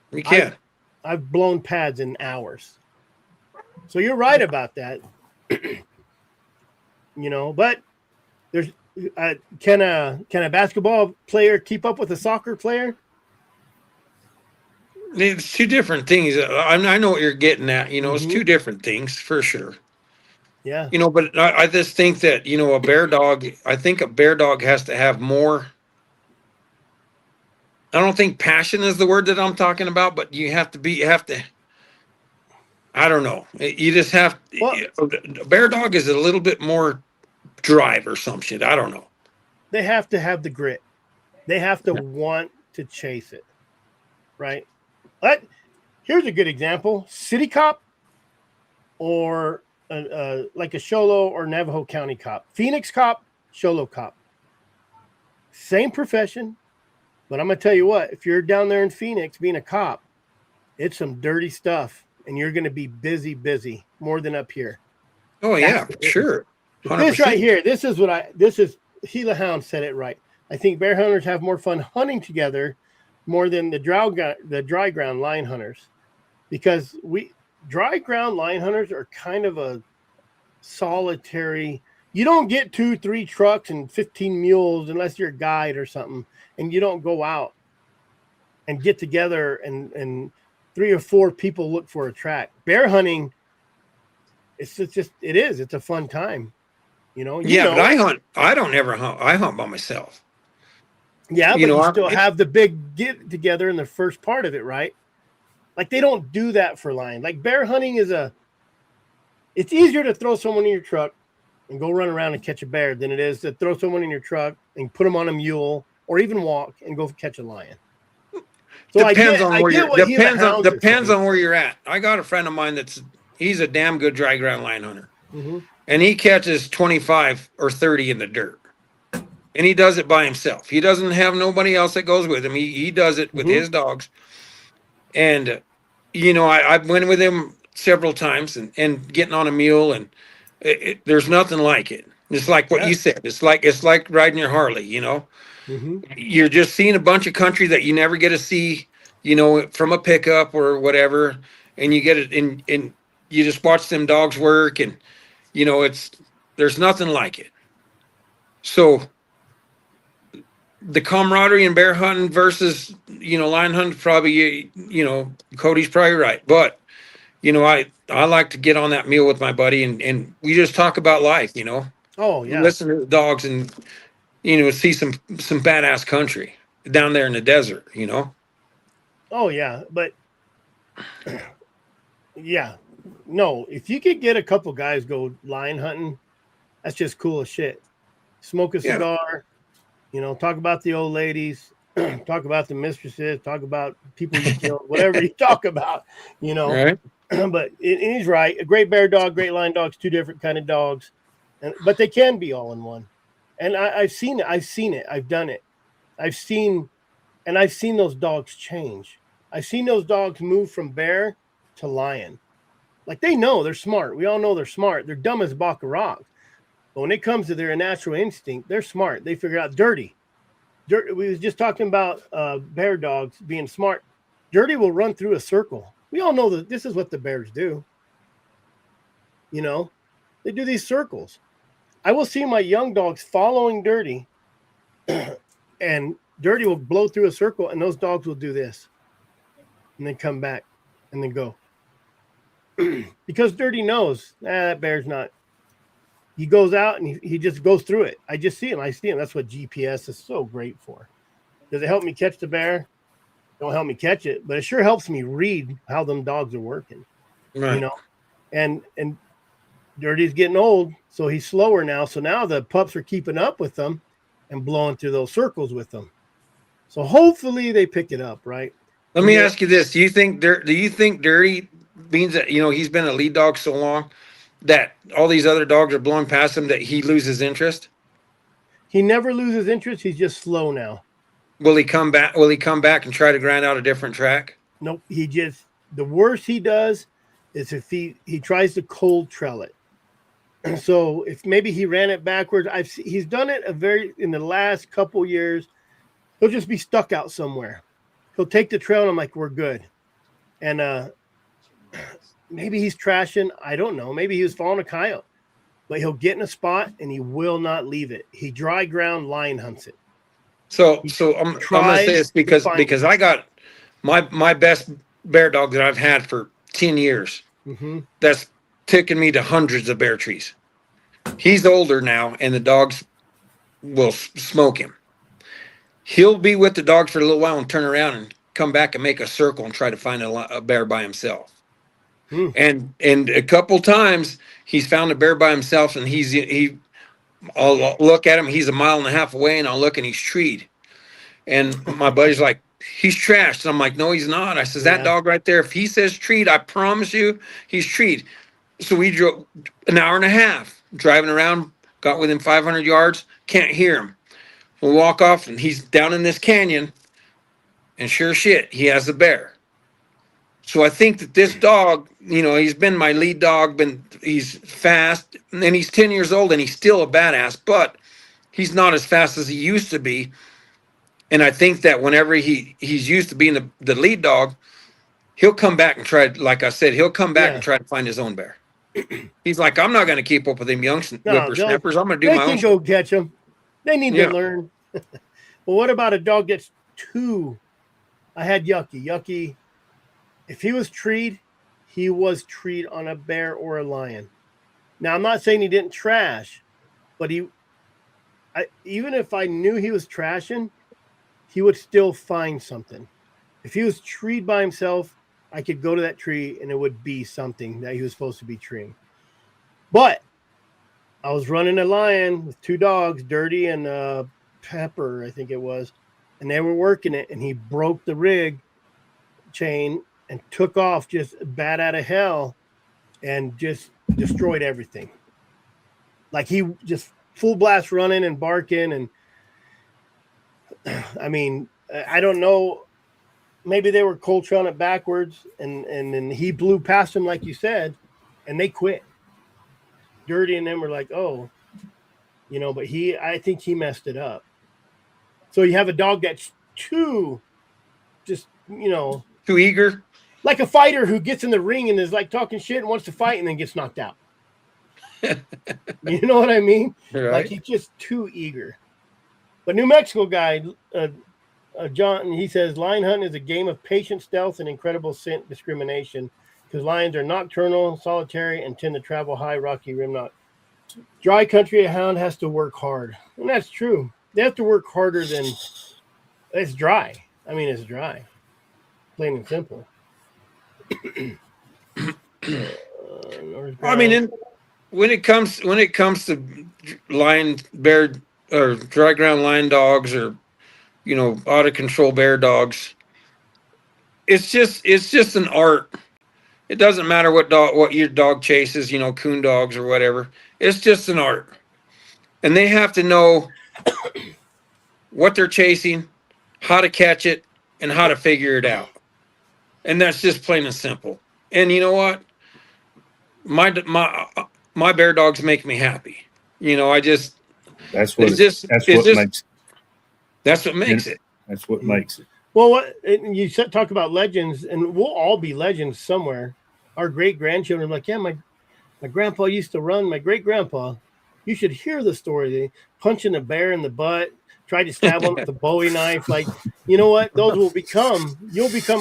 We can. I've blown pads in hours. So you're right about that. But there's can a basketball player keep up with a soccer player? It's two different things. I know what you're getting at. It's two different things for sure. Yeah. But I just think that, a bear dog, I think a bear dog has to have more. I don't think passion is the word that I'm talking about, but you have to, I don't know. You just have, a bear dog is a little bit more drive or some shit. I don't know. They have to have the grit. They have to want to chase it. Right. But here's a good example: city cop, or like a Sholo or Navajo County cop. Phoenix cop, Sholo cop. Same profession, but I'm going to tell you what, if you're down there in Phoenix being a cop, it's some dirty stuff, and you're going to be busy more than up here. Oh, yeah, sure. 100%. This right here, this is Gila Hound said it right. I think bear hunters have more fun hunting together more than the dry ground lion hunters, because dry ground lion hunters are kind of a solitary. You don't get 2-3 trucks and 15 mules unless you're a guide or something, and you don't go out and get together and 3 or 4 people look for a track. Bear hunting, it's a fun time. But I hunt. I don't ever hunt. I hunt by myself. Yeah, but you still have the big get together in the first part of it, right? Like, they don't do that for lion. Like, bear hunting it's easier to throw someone in your truck and go run around and catch a bear than it is to throw someone in your truck and put them on a mule or even walk and go catch a lion. So depends on where you're at. I got a friend of mine he's a damn good dry ground lion hunter. Mm-hmm. And he catches 25 or 30 in the dirt. And he does it by himself. He doesn't have nobody else that goes with him. He does it with his dogs. And, I went with him several times and getting on a mule, and there's nothing like it. It's like what you said. It's like riding your Harley, Mm-hmm. You're just seeing a bunch of country that you never get to see, from a pickup or whatever. And you get it and you just watch them dogs work, and, there's nothing like it. So the camaraderie in bear hunting versus, lion hunting, probably, Cody's probably right. But, I like to get on that mule with my buddy and we just talk about life, Oh, yeah. Listen to the dogs and, see some badass country down there in the desert, Oh, yeah. But, yeah. No, if you could get a couple guys go lion hunting, that's just cool as shit. smoke a Yeah. cigar, talk about the old ladies, talk about the mistresses, talk about people you killed, whatever you talk about, Right. But he's right. A great bear dog, great lion dog's two different kind of dogs, but they can be all in one. And I've seen it. I've done it. I've seen those dogs change. I've seen those dogs move from bear to lion. Like they know they're smart. We all know they're smart. They're dumb as a block of rocks. But when it comes to their natural instinct, they're smart. They figure out dirty. We was just talking about bear dogs being smart. Dirty will run through a circle. We all know that this is what the bears do. They do these circles. I will see my young dogs following Dirty, and Dirty will blow through a circle, and those dogs will do this, and then come back, and then go. Because Dirty knows that bear's not. He goes out and he just goes through it. I just see him. I see him. That's what GPS is so great for. Does it help me catch the bear? Don't help me catch it, but it sure helps me read how them dogs are working. Right. And Dirty's getting old, so he's slower now. So now the pups are keeping up with them and blowing through those circles with them. So hopefully they pick it up, right? Let me ask you this: Do you think Dirty, means that he's been a lead dog so long that all these other dogs are blowing past him that he loses interest? He never loses interest. He's just slow now. Will he come back? Will he come back and try to grind out a different track? Nope. The worst he does is if he tries to cold trail it. So if maybe he ran it backwards, he's done it in the last couple years. He'll just be stuck out somewhere. He'll take the trail and I'm like, we're good. And maybe he's trashing. I don't know. Maybe he was following a coyote. But he'll get in a spot and he will not leave it. He dry ground lion hunts it. So I'm gonna say this because I got my best bear dog that I've had for 10 years. Mm-hmm. That's taken me to hundreds of bear trees. He's older now, and the dogs will smoke him. He'll be with the dogs for a little while and turn around and come back and make a circle and try to find a bear by himself. And a couple times he's found a bear by himself, and I'll look at him. He's a mile and a half away, and I'll look, and he's treed. And my buddy's like, he's trashed. And I'm like, no, he's not. I says, that dog right there, if he says treed, I promise you, he's treed. So we drove an hour and a half driving around, got within 500 yards, can't hear him. We walk off, and he's down in this canyon, and sure shit, he has a bear. So I think that this dog, he's been my lead dog, he's fast, and he's 10 years old, and he's still a badass, but he's not as fast as he used to be. And I think that whenever he's used to being the lead dog, he'll come back and try, like I said, he'll come back and try to find his own bear. He's like, I'm not going to keep up with them young whippersnappers. I'm going to do my own. They can go catch them. They need to learn. Well, what about a dog that's two? I had Yucky. Yucky, if he was treed, he was treed on a bear or a lion. Now, I'm not saying he didn't trash, but even if I knew he was trashing, he would still find something. If he was treed by himself, I could go to that tree and it would be something that he was supposed to be treeing. But I was running a lion with two dogs, Dirty and Pepper, I think it was, and they were working it, and he broke the rig chain and took off just bat out of hell and just destroyed everything. Like he just full blast running and barking. And I mean, I don't know. Maybe they were cold trailing it backwards and then he blew past him, like you said, and they quit. Dirty and them were like, oh, but I think he messed it up. So you have a dog that's too eager. Like a fighter who gets in the ring and is like talking shit and wants to fight and then gets knocked out. You know what I mean? Right. Like he's just too eager. But New Mexico guy, John, he says lion hunting is a game of patient stealth and incredible scent discrimination because lions are nocturnal, solitary, and tend to travel high, rocky rim knot. Dry country, a hound has to work hard. And that's true. They have to work harder than it's dry. I mean, it's dry. Plain and simple. I mean, when it comes to lion bear or dry ground line dogs, or out of control bear dogs. It's just an art. It doesn't matter what your dog chases, coon dogs or whatever. It's just an art. And they have to know what they're chasing, how to catch it, and how to figure it out. And that's just plain and simple. And you know what? My bear dogs make me happy. I just That's what that's what makes it. That's what makes it. Well, you talk about legends, and we'll all be legends somewhere. Our great grandchildren are like, yeah, my grandpa used to run. My great grandpa, you should hear the story. They punching a bear in the butt, tried to stab one with a Bowie knife. Like, you know what? You'll become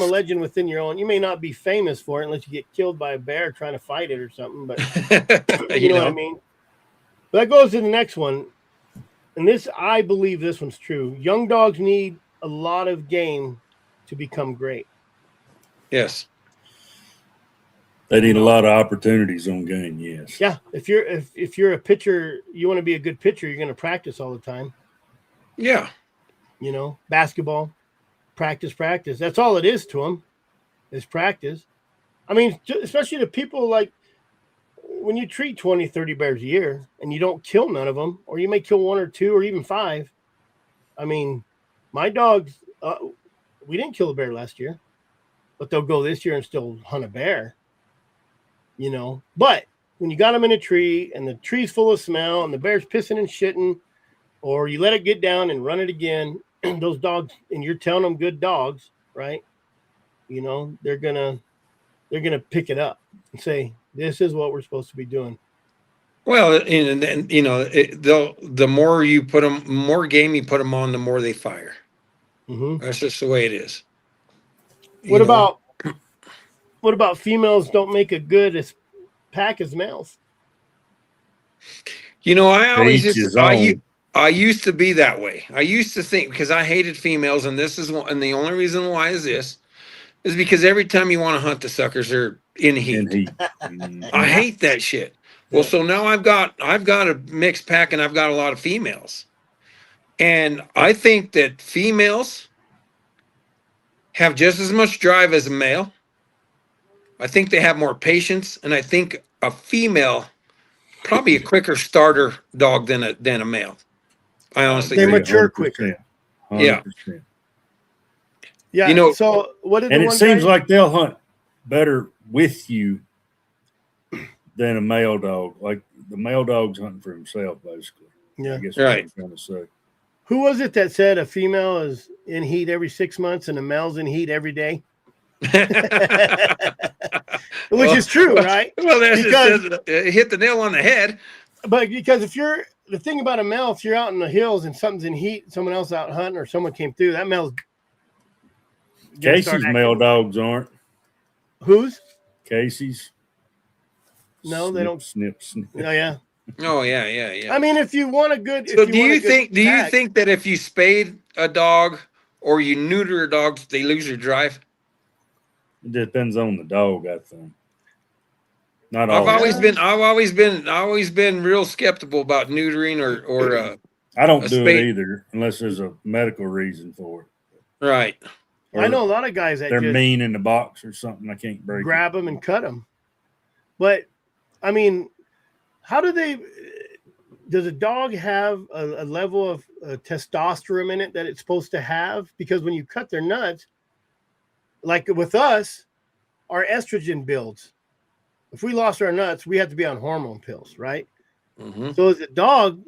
a legend within your own. You may not be famous for it unless you get killed by a bear trying to fight it or something, but you know what I mean? But that goes to the next one. And I believe this one's true. Young dogs need a lot of game to become great. Yes. They need a lot of opportunities on game. Yes. Yeah. If you're a pitcher, you want to be a good pitcher, you're going to practice all the time. Yeah. Basketball, practice. That's all it is to them, is practice. I mean, especially to people like when you treat 20, 30 bears a year and you don't kill none of them, or you may kill 1 or 2 or even 5. I mean, my dogs, we didn't kill a bear last year, but they'll go this year and still hunt a bear. But when you got them in a tree and the tree's full of smell and the bear's pissing and shitting, or you let it get down and run it again, those dogs, and you're telling them good dogs, right? They're gonna pick it up and say, this is what we're supposed to be doing. Well, and then the more you put them, more game you put them on, the more they fire. Mm-hmm. That's just the way it is. What about females don't make a good as pack as males? I used to be that way. I used to think, because I hated females, and the only reason why is because every time you want to hunt the suckers, they're in heat. I hate that shit. Well, so now I've got a mixed pack, and I've got a lot of females, and I think that females have just as much drive as a male. I think they have more patience, and I think a female probably a quicker starter dog than a male. I honestly they agree. mature quicker. 100%. Yeah. So what did it seems like they'll hunt better with you than a male dog. Like the male dog's hunting for himself, basically. Yeah. I guess right. What I'm trying to say. Who was it that said a female is in heat every 6 months and a male's in heat every day? Which is true, right? Well, it hit the nail on the head. But because the thing about a male, if you're out in the hills and something's in heat, someone else out hunting or someone came through, that male's. Casey's male dogs aren't. Whose? Casey's. No, they don't. Snip. Oh yeah. Oh yeah. I mean, if you want a good. So do you think that if you spade a dog or you neuter a dog, they lose their drive? It depends on the dog, I think. Not I've always. always been real skeptical about neutering or I don't do it either unless there's a medical reason for it. Right. I know a lot of guys that they're just mean in the box or something. I can't grab them and cut them. But I mean, does a dog have a level of testosterone in it that it's supposed to have? Because when you cut their nuts, like with us, our estrogen builds. If we lost our nuts, we have to be on hormone pills, right? Mm-hmm. So as a dog,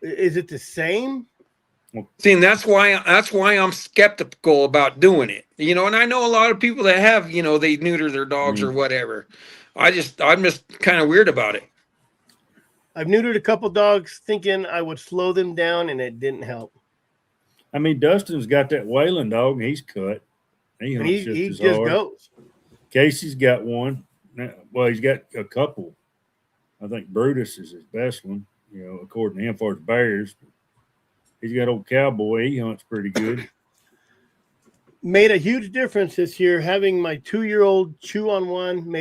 is it the same? See, and that's why I'm skeptical about doing it. And I know a lot of people that have, they neuter their dogs or whatever. I'm just kind of weird about it. I've neutered a couple dogs thinking I would slow them down, and it didn't help. I mean, Dustin's got that Wayland dog, and he's cut. He just goes. Casey's got one. Well, he's got a couple. I think Brutus is his best one, according to him, for his bears. He's got old Cowboy. He hunts pretty good. Made a huge difference this year. Having my 2-year-old chew on one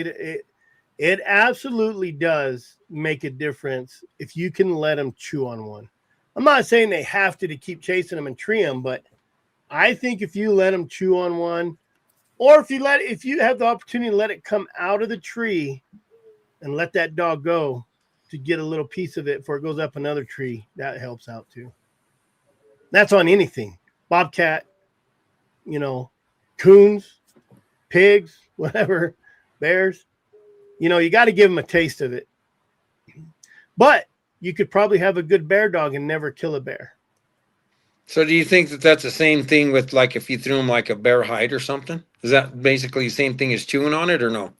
it absolutely does make a difference if you can let him chew on one. I'm not saying they have to keep chasing them and tree them, but I think if you let them chew on one, or if you have the opportunity to let it come out of the tree and let that dog go to get a little piece of it before it goes up another tree, that helps out too. That's on anything. Bobcat, coons, pigs, whatever, bears. You got to give them a taste of it. But you could probably have a good bear dog and never kill a bear. So do you think that that's the same thing with like if you threw them like a bear hide or something? Is that basically the same thing as chewing on it or no?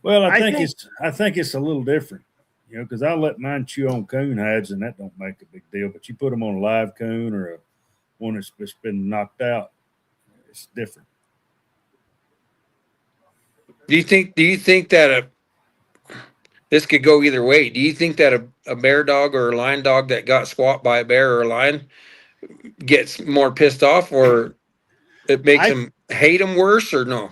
Well, I think it's a little different, because I let mine chew on coon hides and that don't make a big deal. But you put them on a live coon or one that's just been knocked out, it's different. Do you think that this could go either way? Do you think that a bear dog or a lion dog that got squat by a bear or a lion gets more pissed off, or it makes them hate them worse, or no?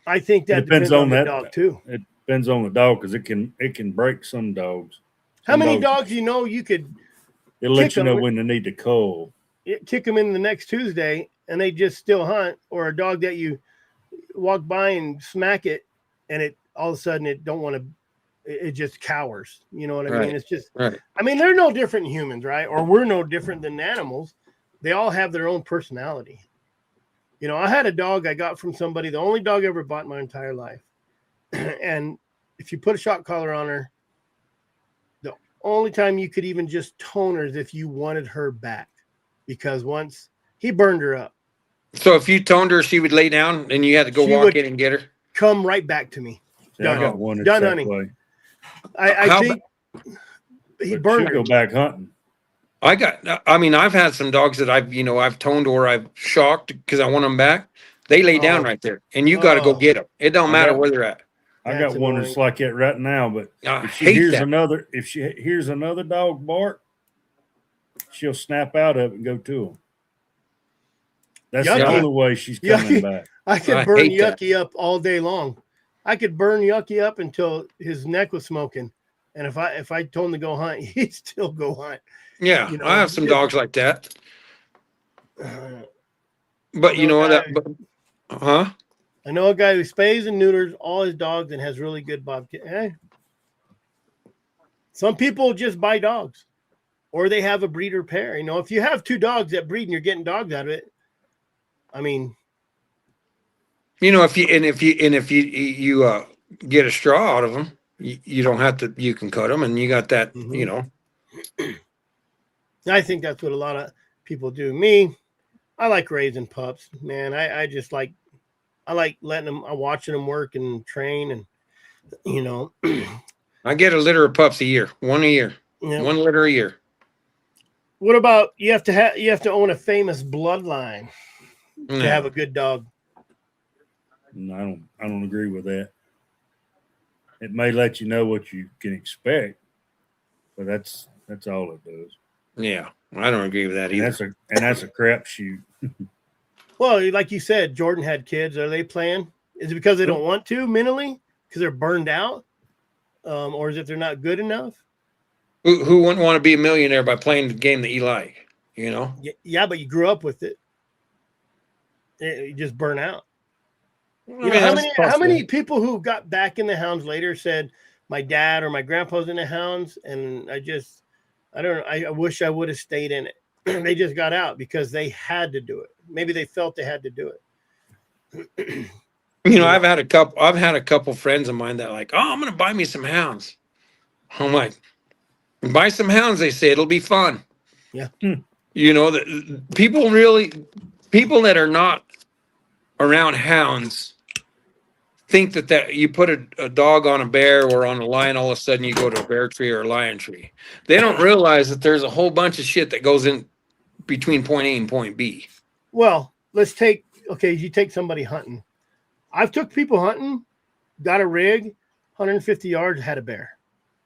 I think that depends on the dog too. It depends on the dog because it can break some dogs. How many dogs you could? It'll let you know when they need to cull. Kick them in the next Tuesday, and they just still hunt, or a dog that you walk by and smack it, and it all of a sudden it don't want to. It just cowers. You know what I mean? It's just. Right. I mean, they're no different than humans, right? Or we're no different than animals. They all have their own personality. I had a dog I got from somebody, the only dog I ever bought in my entire life. And if you put a shock collar on her, the only time you could even just tone her is if you wanted her back. Because once he burned her up. So if you toned her, she would lay down and you had to go walk in and get her? Come right back to me. Yeah, I got one done hunting. I think he burned her. Go back hunting. I've had some dogs that I've toned or I've shocked because I want them back. They lay down right there, and you got to go get them. It don't matter where they're at. I got one that's like that right now, but if she hears another dog bark, she'll snap out of it and go to him. That's the only way she's coming back. I could burn Yucky up all day long. I could burn Yucky up until his neck was smoking, and if I told him to go hunt, he'd still go hunt. Yeah, I have some dogs like that. But you know what? I know a guy who spays and neuters all his dogs and has really good bobcat. Hey. Some people just buy dogs, or they have a breeder pair. If you have two dogs that breed and you're getting dogs out of it, I mean, if you get a straw out of them, you don't have to. You can cut them, and you got that. I think that's what a lot of people do. Me, I like raising pups, man. I just like letting them, watching them work and train, and I get a litter of pups a year, one a year, one litter a year. What about you have to own a famous bloodline to have a good dog? No, I don't agree with that. It may let you know what you can expect, but that's all it does. Yeah, I don't agree with that either. That's a crapshoot. Well, like you said, Jordan had kids. Are they playing? Is it because they don't want to mentally? Because they're burned out? Or is it they're not good enough? Who wouldn't want to be a millionaire by playing the game that you like? Yeah, but you grew up with it. You just burn out. How many people who got back in the hounds later said, my dad or my grandpa's in the hounds, and I wish I would have stayed in it. They just got out because they had to do it. Maybe they felt they had to do it. I've had a couple friends of mine that like, I'm going to buy me some hounds. I'm like, buy some hounds. They say it'll be fun. Yeah. The people that are not around hounds think that you put a dog on a bear or on a lion, all of a sudden you go to a bear tree or a lion tree. They don't realize that there's a whole bunch of shit that goes in between point A and point B. Well, you take somebody hunting. I've took people hunting, got a rig, 150 yards, had a bear.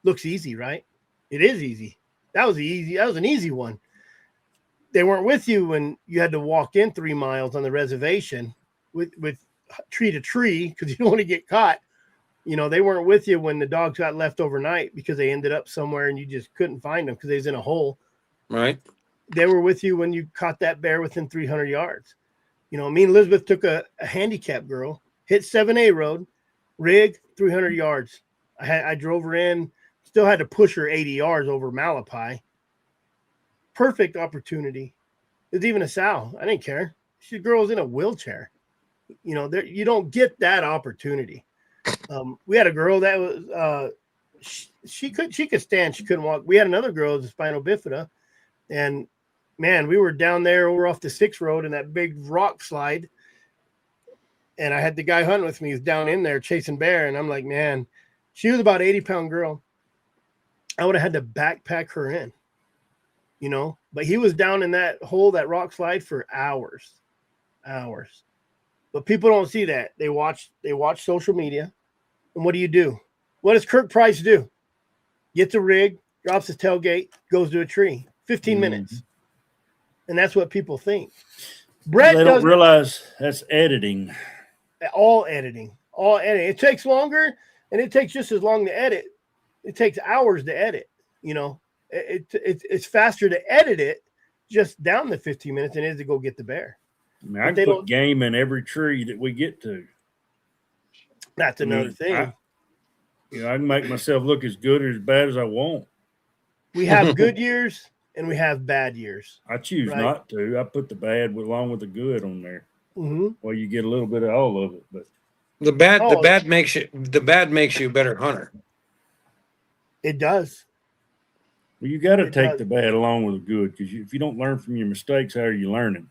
Looks easy, right? It is easy. That was an easy one. They weren't with you when you had to walk in 3 miles on the reservation with tree to tree because you don't want to get caught. They weren't with you when the dogs got left overnight because they ended up somewhere and you just couldn't find them because they was in a hole Right. They were with you when you caught that bear within 300 yards. You know, me and Elizabeth took a handicap girl, hit 7A road, rig, 300 yards. I drove her in, still had to push her 80 yards over Malapai. Perfect opportunity. There's even a sow. I didn't care. She girl's in a wheelchair. You know, there you don't get that opportunity. We had a girl that was she could stand, she couldn't walk. We had another girl with a spinal bifida, and man, we were down there over off the 6 road in that big rock slide. And I had the guy hunting with me. He was down in there chasing bear. And I'm like, man, she was about 80-pound girl. I would have had to backpack her in, you know, but he was down in that hole, that rock slide for hours. But people don't see that. They watch social media. And what do? What does Kirk Price do? Gets a rig, drops his tailgate, goes to a tree. 15 minutes. And that's what people think. Brett they don't realize that's editing. All editing. It takes longer, and it takes just as long to edit. It takes hours to edit. You know, it's faster to edit it just down the 15 minutes than it is to go get the bear. I mean, I can put game in every tree that we get to. That's another thing. I can make myself look as good or as bad as I want. We have good years and we have bad years. I choose not to. I put the bad along with the good on there. Mm-hmm. Well, you get a little bit of all of it, but the bad makes you a better hunter. It does. Well, you got to take the bad along with the good, because if you don't learn from your mistakes, how are you learning?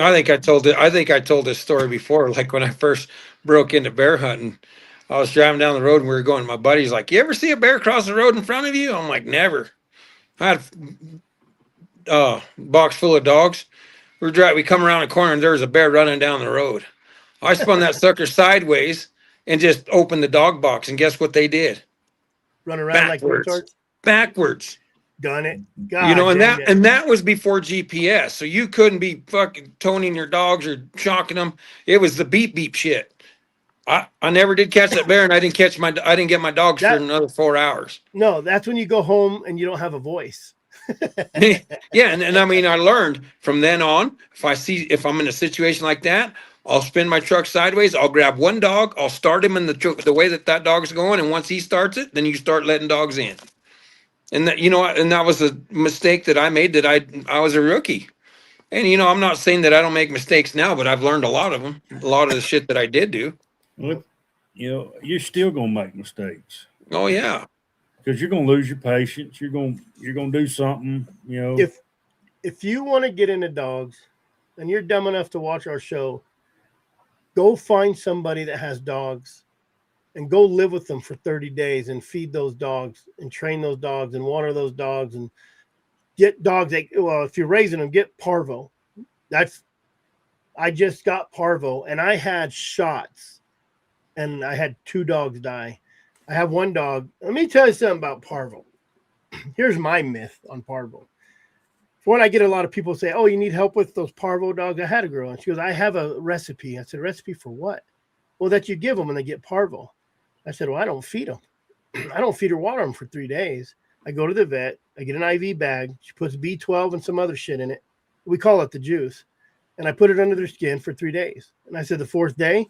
I think I told this story before. Like when I first broke into bear hunting, I was driving down the road and we were going. My buddy's like, "You ever see a bear cross the road in front of you?" I'm like, "Never." I had a box full of dogs. We come around a corner and there's a bear running down the road. I spun that sucker sideways and just opened the dog box, and guess what they did? Run around backwards. Done it. God, you know, and that was before GPS, so you couldn't be fucking toning your dogs or shocking them. It was the beep beep shit. I never did catch that bear, and I didn't get my dogs for another 4 hours. No, that's when you go home and you don't have a voice. Yeah, and I mean, I learned from then on. If I'm in a situation like that, I'll spin my truck sideways. I'll grab one dog. I'll start him in the way that dog's going, and once he starts it, then you start letting dogs in. And that was a mistake that I made. That I was a rookie, and I'm not saying that I don't make mistakes now, but I've learned a lot of them. A lot of the shit that I did do. Well, you're still gonna make mistakes. Oh yeah, because you're gonna lose your patience. You're gonna do something. If you want to get into dogs, and you're dumb enough to watch our show, go find somebody that has dogs. And go live with them for 30 days and feed those dogs and train those dogs and water those dogs and get dogs. If you're raising them, get parvo. I just got parvo and I had shots and I had 2 dogs die. I have 1 dog. Let me tell you something about parvo. Here's my myth on parvo. For when I get a lot of people say, "Oh, you need help with those parvo dogs." I had a girl and she goes, "I have a recipe." I said, "Recipe for what?" "Well, that you give them when they get parvo." I said, "Well, I don't feed them. I don't feed or water them for 3 days. I go to the vet. I get an IV bag. She puts B12 and some other shit in it. We call it the juice. And I put it under their skin for 3 days." And I said, the 4th day,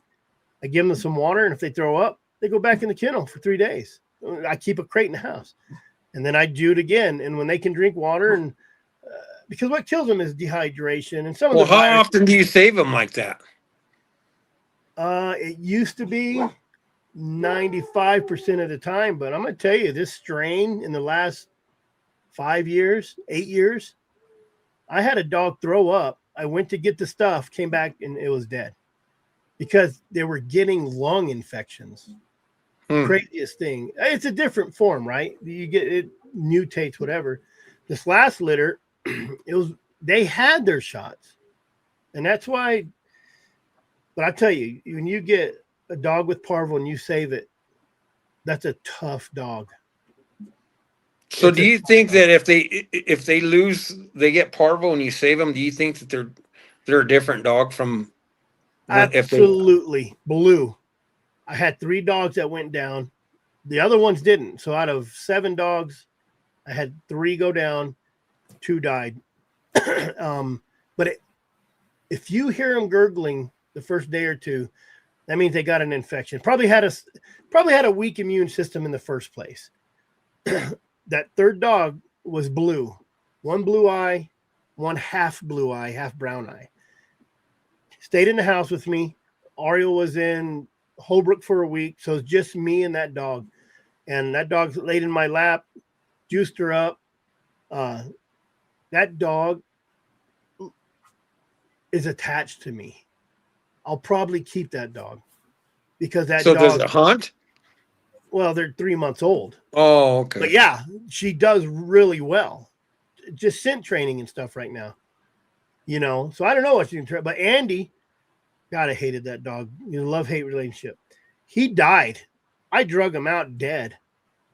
I give them some water. And if they throw up, they go back in the kennel for 3 days. I keep a crate in the house. And then I do it again. And when they can drink water, and because what kills them is dehydration. And some of how often do you save them like that? It used to be 95% of the time, but I'm going to tell you, this strain in the last 8 years, I had a dog throw up. I went to get the stuff, came back, and it was dead because they were getting lung infections. Craziest thing. It's a different form, right? You get it mutates, whatever. This last litter, they had their shots, and that's why. But I tell you, when you get a dog with parvo and you save it, that's a tough dog. So do you think that if they lose, they get parvo and you save them, do you think that they're a different dog from Absolutely. Blue. I had 3 dogs that went down. The other ones didn't. So out of 7 dogs, I had 3 go down, 2 died. But if you hear them gurgling the first day or 2, that means they got an infection. Probably had a weak immune system in the first place. That third dog was blue. 1 blue eye, 1 half blue eye, half brown eye. Stayed in the house with me. Ariel was in Holbrook for a week, so it's just me and that dog. And that dog laid in my lap, juiced her up. That dog is attached to me. I'll probably keep that dog because that So dog. does it hunt? Well, they're 3 months old. Oh, okay. But yeah, she does really well. Just scent training and stuff right now. So I don't know what she can try. But Andy, God, I hated that dog. Love-hate relationship. He died. I drug him out dead,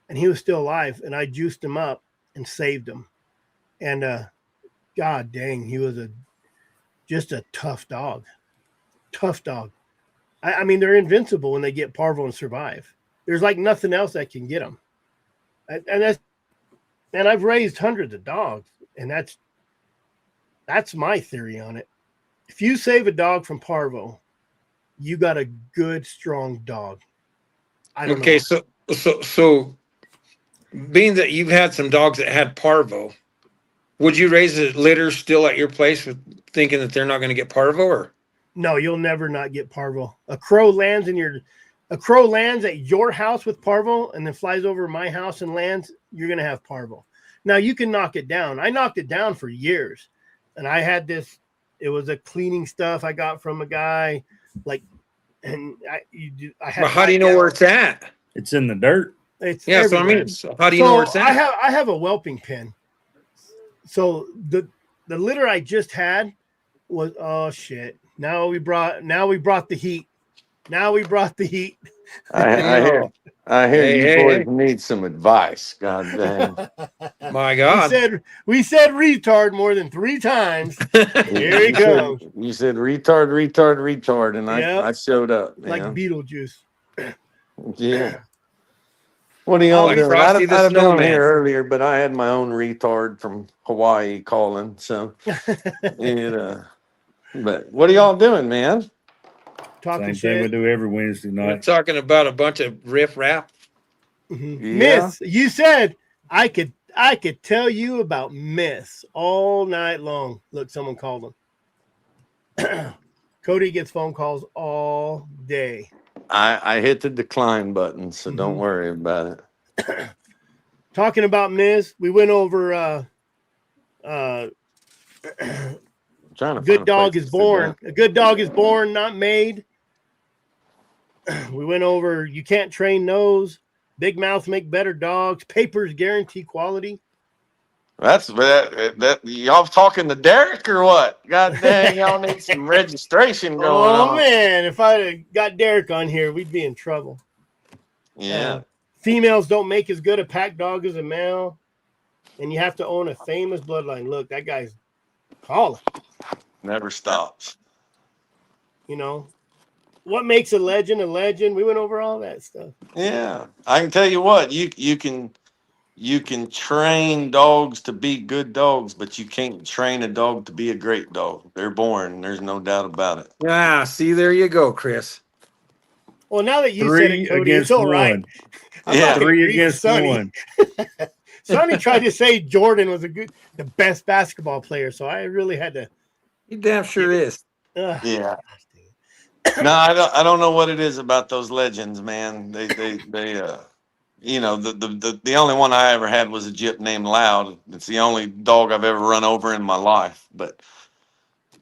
and he was still alive, and I juiced him up and saved him. And God dang, he was just a tough dog. Tough dog. I mean, they're invincible when they get parvo and survive. There's like nothing else that can get them. And I've raised hundreds of dogs, and that's my theory on it. If you save a dog from parvo, you got a good, strong dog. I don't know. So being that you've had some dogs that had parvo, would you raise a litter still at your place with thinking that they're not going to get parvo, or? No, you'll never not get parvo. A crow lands at your house with parvo and then flies over my house and lands, you're going to have parvo. Now you can knock it down. I knocked it down for years, and I had this. It was a cleaning stuff I got from a guy, I had. But how do you know where it's at? It's in the dirt. It's yeah. everywhere. So how do you know where it's at? I have a whelping pin. So the litter I just had was, oh shit. Now we brought the heat. I hear you boys need some advice. God dang. My God. We said retard more than 3 times. Here he goes. You said retard, and I showed up. Like Beetlejuice. Yeah. What are y'all doing? Frosty the I've been on Snowman. here earlier, but I had my own retard from Hawaii calling. So, but what are y'all doing, man? Talking Same shit. thing we do every Wednesday We're night. talking about a bunch of riff raff. Mm-hmm. Yeah. Myths. You said I could tell you about myths all night long. Look, someone called them. Cody gets phone calls all day. I hit the decline button, so don't worry about it. Talking about myths, we went over Trying to good dog is born. A good dog is born, not made. We went over you can't train nose. Big mouth make better dogs. Papers guarantee quality. That's that y'all talking to Derek or what? God dang, y'all need some registration going on. Oh man, if I'd have got Derek on here, we'd be in trouble. Yeah. Females don't make as good a pack dog as a male, and you have to own a famous bloodline. Look, that guy's calling. Never stops. What makes a legend a legend? We went over all that stuff. Yeah. I can tell you what, you can train dogs to be good dogs, but you can't train a dog to be a great dog. They're born. There's no doubt about it. Yeah, see, there you go, Chris. Well, now that you 3 said it, Cody, it's against all 1. right. I'm Yeah. not gonna 3 agree with against Sonny. 1. Sonny tried to say Jordan was the best basketball player, so I really had to. He damn sure is. Yeah. No, I don't know what it is about those legends, man. They the only one I ever had was a gyp named Loud. It's the only dog I've ever run over in my life. But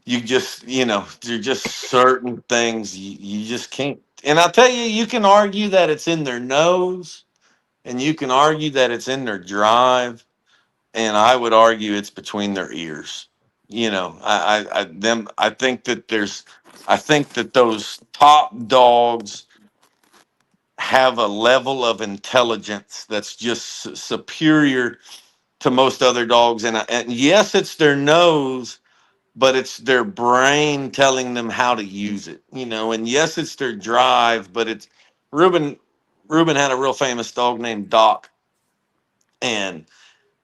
you just, there's just certain things you just can't. And I'll tell you, you can argue that it's in their nose, and you can argue that it's in their drive, and I would argue it's between their ears. I think that those top dogs have a level of intelligence that's just superior to most other dogs. And yes, it's their nose, but it's their brain telling them how to use it, and yes, it's their drive, but it's Ruben had a real famous dog named Doc, and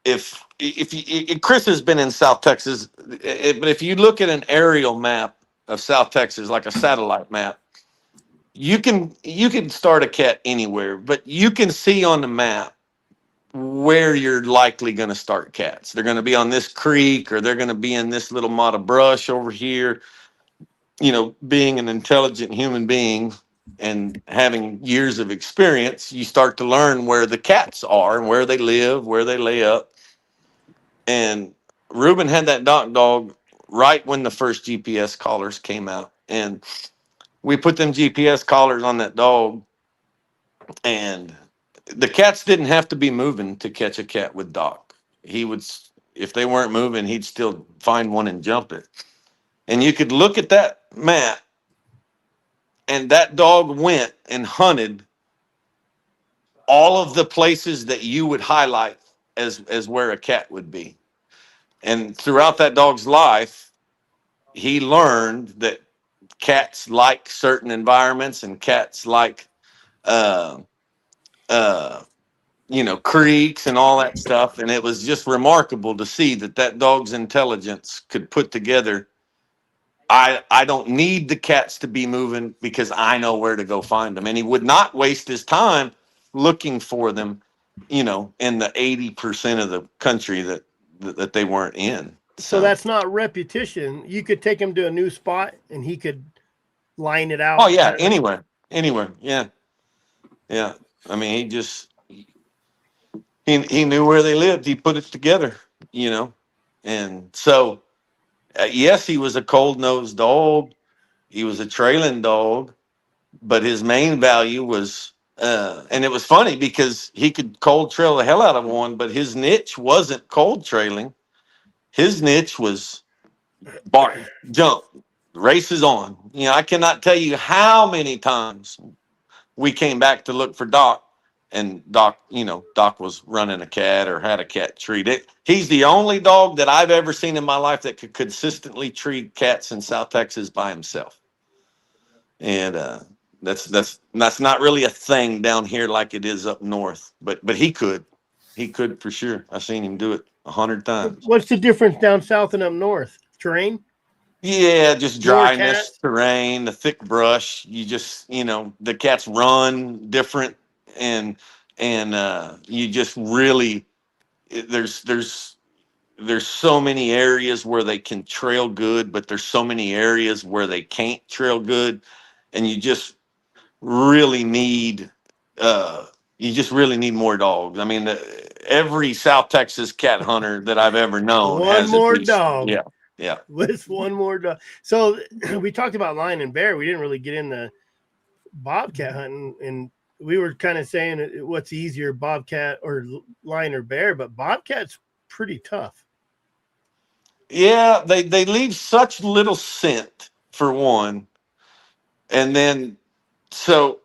Chris has been in South Texas, but if you look at an aerial map of South Texas, like a satellite map, you can start a cat anywhere, but you can see on the map where you're likely going to start cats. They're going to be on this creek, or they're going to be in this little mott of brush over here. You know, being an intelligent human being and having years of experience, you start to learn where the cats are and where they live, where they lay up. And Ruben had that dog right when the first GPS collars came out. And we put them GPS collars on that dog, and the cats didn't have to be moving to catch a cat with Doc. He would, if they weren't moving, he'd still find one and jump it. And you could look at that map, and that dog went and hunted all of the places that you would highlight as where a cat would be. And throughout that dog's life, he learned that cats like certain environments, and cats like uh, creeks and all that stuff. And it was just remarkable to see that dog's intelligence could put together. I don't need the cats to be moving because I know where to go find them. And he would not waste his time looking for them, in the 80% of the country that they weren't in. So that's not repetition. You could take him to a new spot and he could line it out. Oh yeah, anywhere. Yeah. Yeah. I mean, he knew where they lived. He put it together, And so, yes, he was a cold-nosed dog. He was a trailing dog, but his main value was, and it was funny because he could cold trail the hell out of one, but his niche wasn't cold trailing. His niche was bark, jump, races on. I cannot tell you how many times we came back to look for Doc, and Doc was running a cat or had a cat treat. He's the only dog that I've ever seen in my life that could consistently treat cats in South Texas by himself. And that's not really a thing down here like it is up north, but he could for sure. I've seen him do it 100 times. What's the difference down south and up north? Terrain? Yeah, just dryness, terrain, the thick brush. You just, the cats run different, and you just really, there's so many areas where they can trail good, but there's so many areas where they can't trail good, and you just really need more dogs. I mean, every South Texas cat hunter that I've ever known has more dog. Yeah. Yeah. With one more dog. So we talked about lion and bear. We didn't really get into bobcat hunting, and we were kind of saying what's easier, bobcat or lion or bear, but bobcat's pretty tough. Yeah, they leave such little scent for one. And then so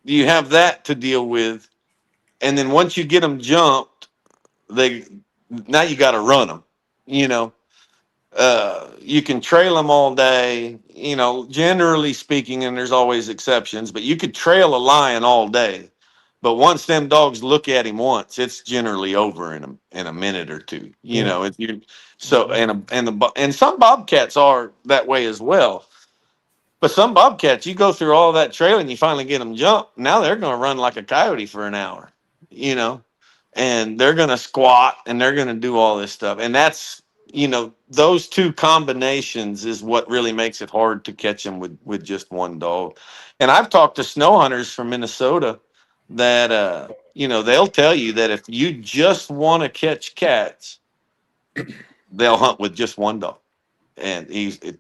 you have that to deal with. And then once you get them jumped, now you got to run them, you can trail them all day, generally speaking, and there's always exceptions, but you could trail a lion all day. But once them dogs look at him once, it's generally over in a minute or two. And some bobcats are that way as well. But some bobcats, you go through all that trail and you finally get them jumped. Now they're going to run like a coyote for an hour, and they're going to squat and they're going to do all this stuff. And that's, those two combinations is what really makes it hard to catch them with just one dog. And I've talked to snow hunters from Minnesota that, they'll tell you that if you just want to catch cats, they'll hunt with just one dog. And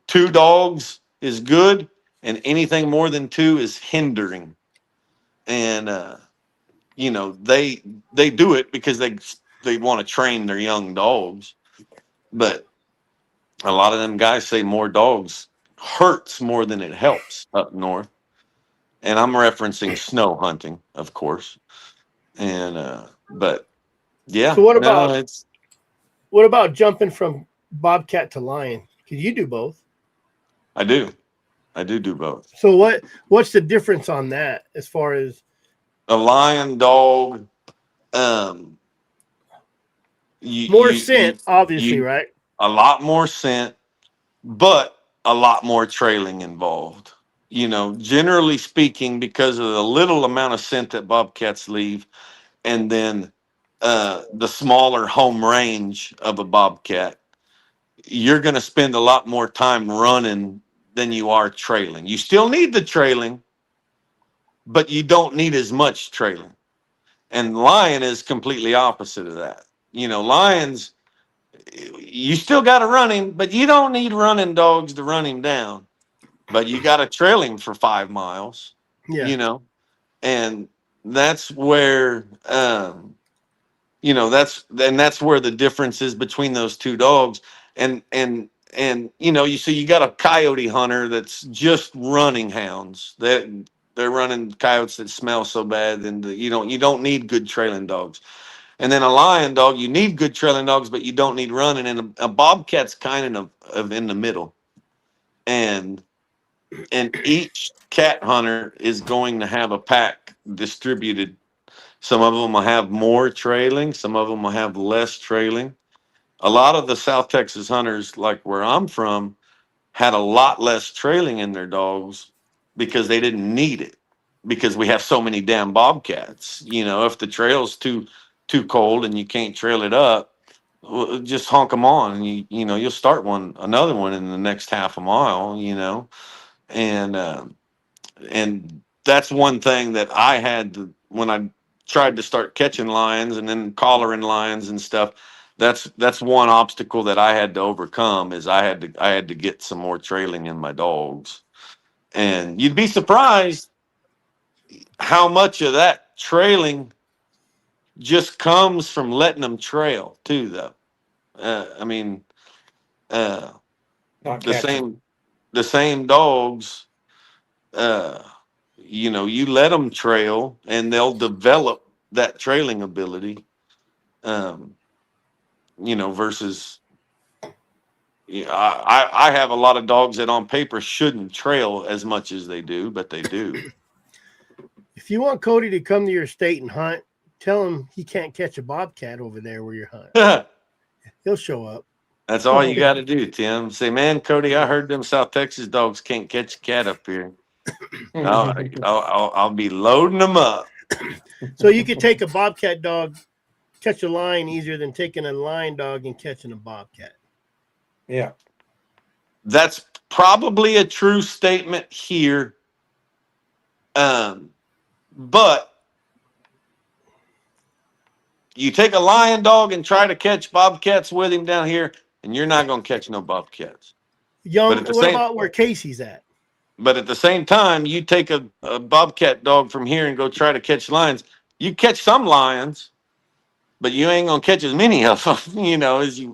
two dogs is good, and anything more than two is hindering. And, they do it because they want to train their young dogs. But a lot of them guys say more dogs hurts more than it helps up north. And I'm referencing snow hunting, of course. And but yeah. So what about jumping from bobcat to lion? Can you do both? I do both. So what's the difference on that as far as a lion dog? More scent, obviously, you right? a lot more scent, but a lot more trailing involved. You know, generally speaking, because of the little amount of scent that bobcats leave, and then the smaller home range of a bobcat, you're going to spend a lot more time running than you are trailing. You still need the trailing, but you don't need as much trailing. And lion is completely opposite of that. You know, lions, you still got to run him, but you don't need running dogs to run him down. But you got to trail him for 5 miles, Yeah. you know, and that's where, that's where the difference is between those two dogs. And you know, you got a coyote hunter that's just running hounds. They're running coyotes that smell so bad, and you don't need good trailing dogs. And then a lion dog, you need good trailing dogs, but you don't need running. And a bobcat's kind of in the middle. And each cat hunter is going to have a pack distributed. Some of them will have more trailing, some of them will have less trailing. A lot of the South Texas hunters, like where I'm from, had a lot less trailing in their dogs because they didn't need it, because we have so many damn bobcats. You know, if the trail's too cold and you can't trail it up, well, just honk them on, and you'll start another one in the next half a mile. You know, and that's one thing that I had to, when I tried to start catching lions and then collaring lions and stuff. That's one obstacle that I had to overcome, is I had to get some more trailing in my dogs. And you'd be surprised how much of that trailing just comes from letting them trail too, though. I mean, Not the catching. same dogs, you let them trail and they'll develop that trailing ability. Versus, I have a lot of dogs that on paper shouldn't trail as much as they do, but they do. If you want Cody to come to your state and hunt, tell him he can't catch a bobcat over there where you're hunting. He'll show up. That's all you got to do, Tim. Say, man, Cody, I heard them South Texas dogs can't catch a cat up here. I'll be loading them up. So you could take a bobcat dog, catch a lion easier than taking a lion dog and catching a bobcat. Yeah. That's probably a true statement here. But you take a lion dog and try to catch bobcats with him down here, and you're not going to catch no bobcats. Young, what about where Casey's at? But at the same time, you take a bobcat dog from here and go try to catch lions. You catch some lions, but you ain't gonna catch as many of them,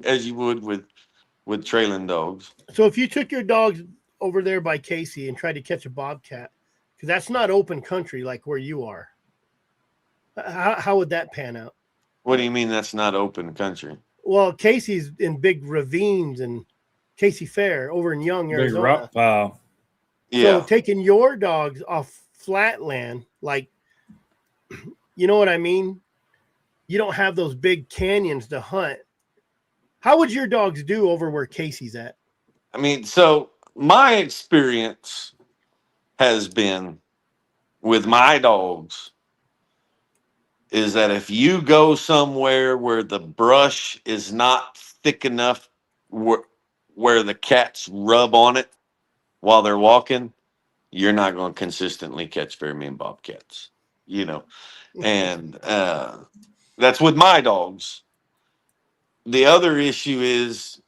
as you would with trailing dogs. So if you took your dogs over there by Casey and tried to catch a bobcat, because that's not open country like where you are, how would that pan out? What do you mean that's not open country? Well, Casey's in big ravines and Casey Fair over in Young, Arizona. Big rock pile. Yeah. So taking your dogs off flat land, like, you know what I mean? You don't have those big canyons to hunt. How would your dogs do over where Casey's at? I mean, so my experience has been with my dogs is that if you go somewhere where the brush is not thick enough where the cats rub on it while they're walking, you're not going to consistently catch very many bobcats, and that's with my dogs. The other issue is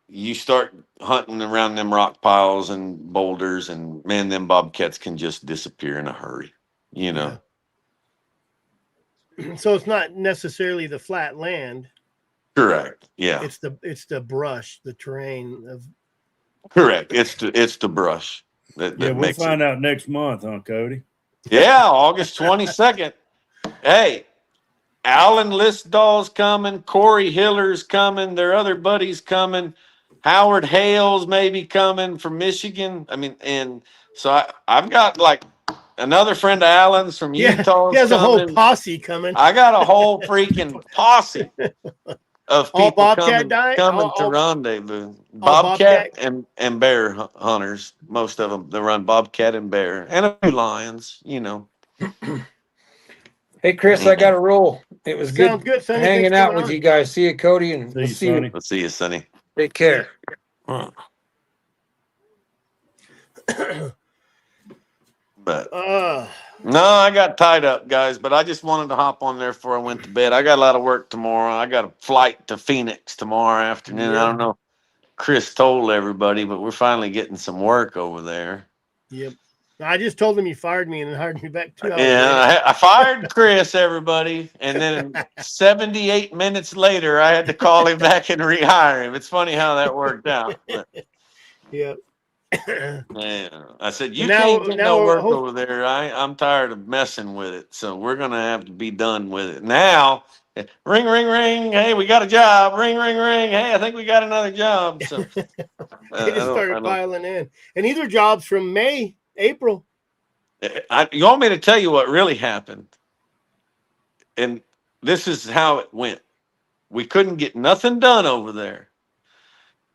you start hunting around them rock piles and boulders, and man, them bobcats can just disappear in a hurry, Yeah. So it's not necessarily the flat land. Correct. Yeah. It's the brush, the terrain of. Correct. It's the brush that We'll makes find it. out next month, huh, Cody? Yeah, August 22nd. Hey, Alan Listdahl's coming. Corey Hiller's coming. Their other buddies coming. Howard Hales may be coming from Michigan. I mean, and so I've got like another friend of Alan's from Yeah, Utah. he has a whole posse coming. I got a whole freaking posse of All people bobcat diet. coming to rendezvous. all Bobcat and bear hunters. Most of them they run bobcat and bear, and a few lions. You know. Hey, Chris, I got a roll. It was Sounds good Sonny. hanging Thanks out for with coming you guys. See you, Cody, and See we'll you, see you. Sonny. Let's see you, Sonny. Take care. But on. no, I got tied up, guys. But I just wanted to hop on there before I went to bed. I got a lot of work tomorrow. I got a flight to Phoenix tomorrow afternoon. Yeah. I don't know. Chris told everybody, but we're finally getting some work over there. Yep. I just told him you fired me and then hired me back 2 hours Yeah, later. I fired Chris, everybody, and then 78 minutes later, I had to call him back and rehire him. It's funny how that worked out. But, Yep. yeah, I said you Now- can't get now no work hope- over there. I'm tired of messing with it, so we're gonna have to be done with it now. Ring, ring, ring. Hey, we got a job. Ring, ring, ring. Hey, I think we got another job. So They just started piling in. And these are jobs from May, April. You want me to tell you what really happened? And this is how it went. We couldn't get nothing done over there.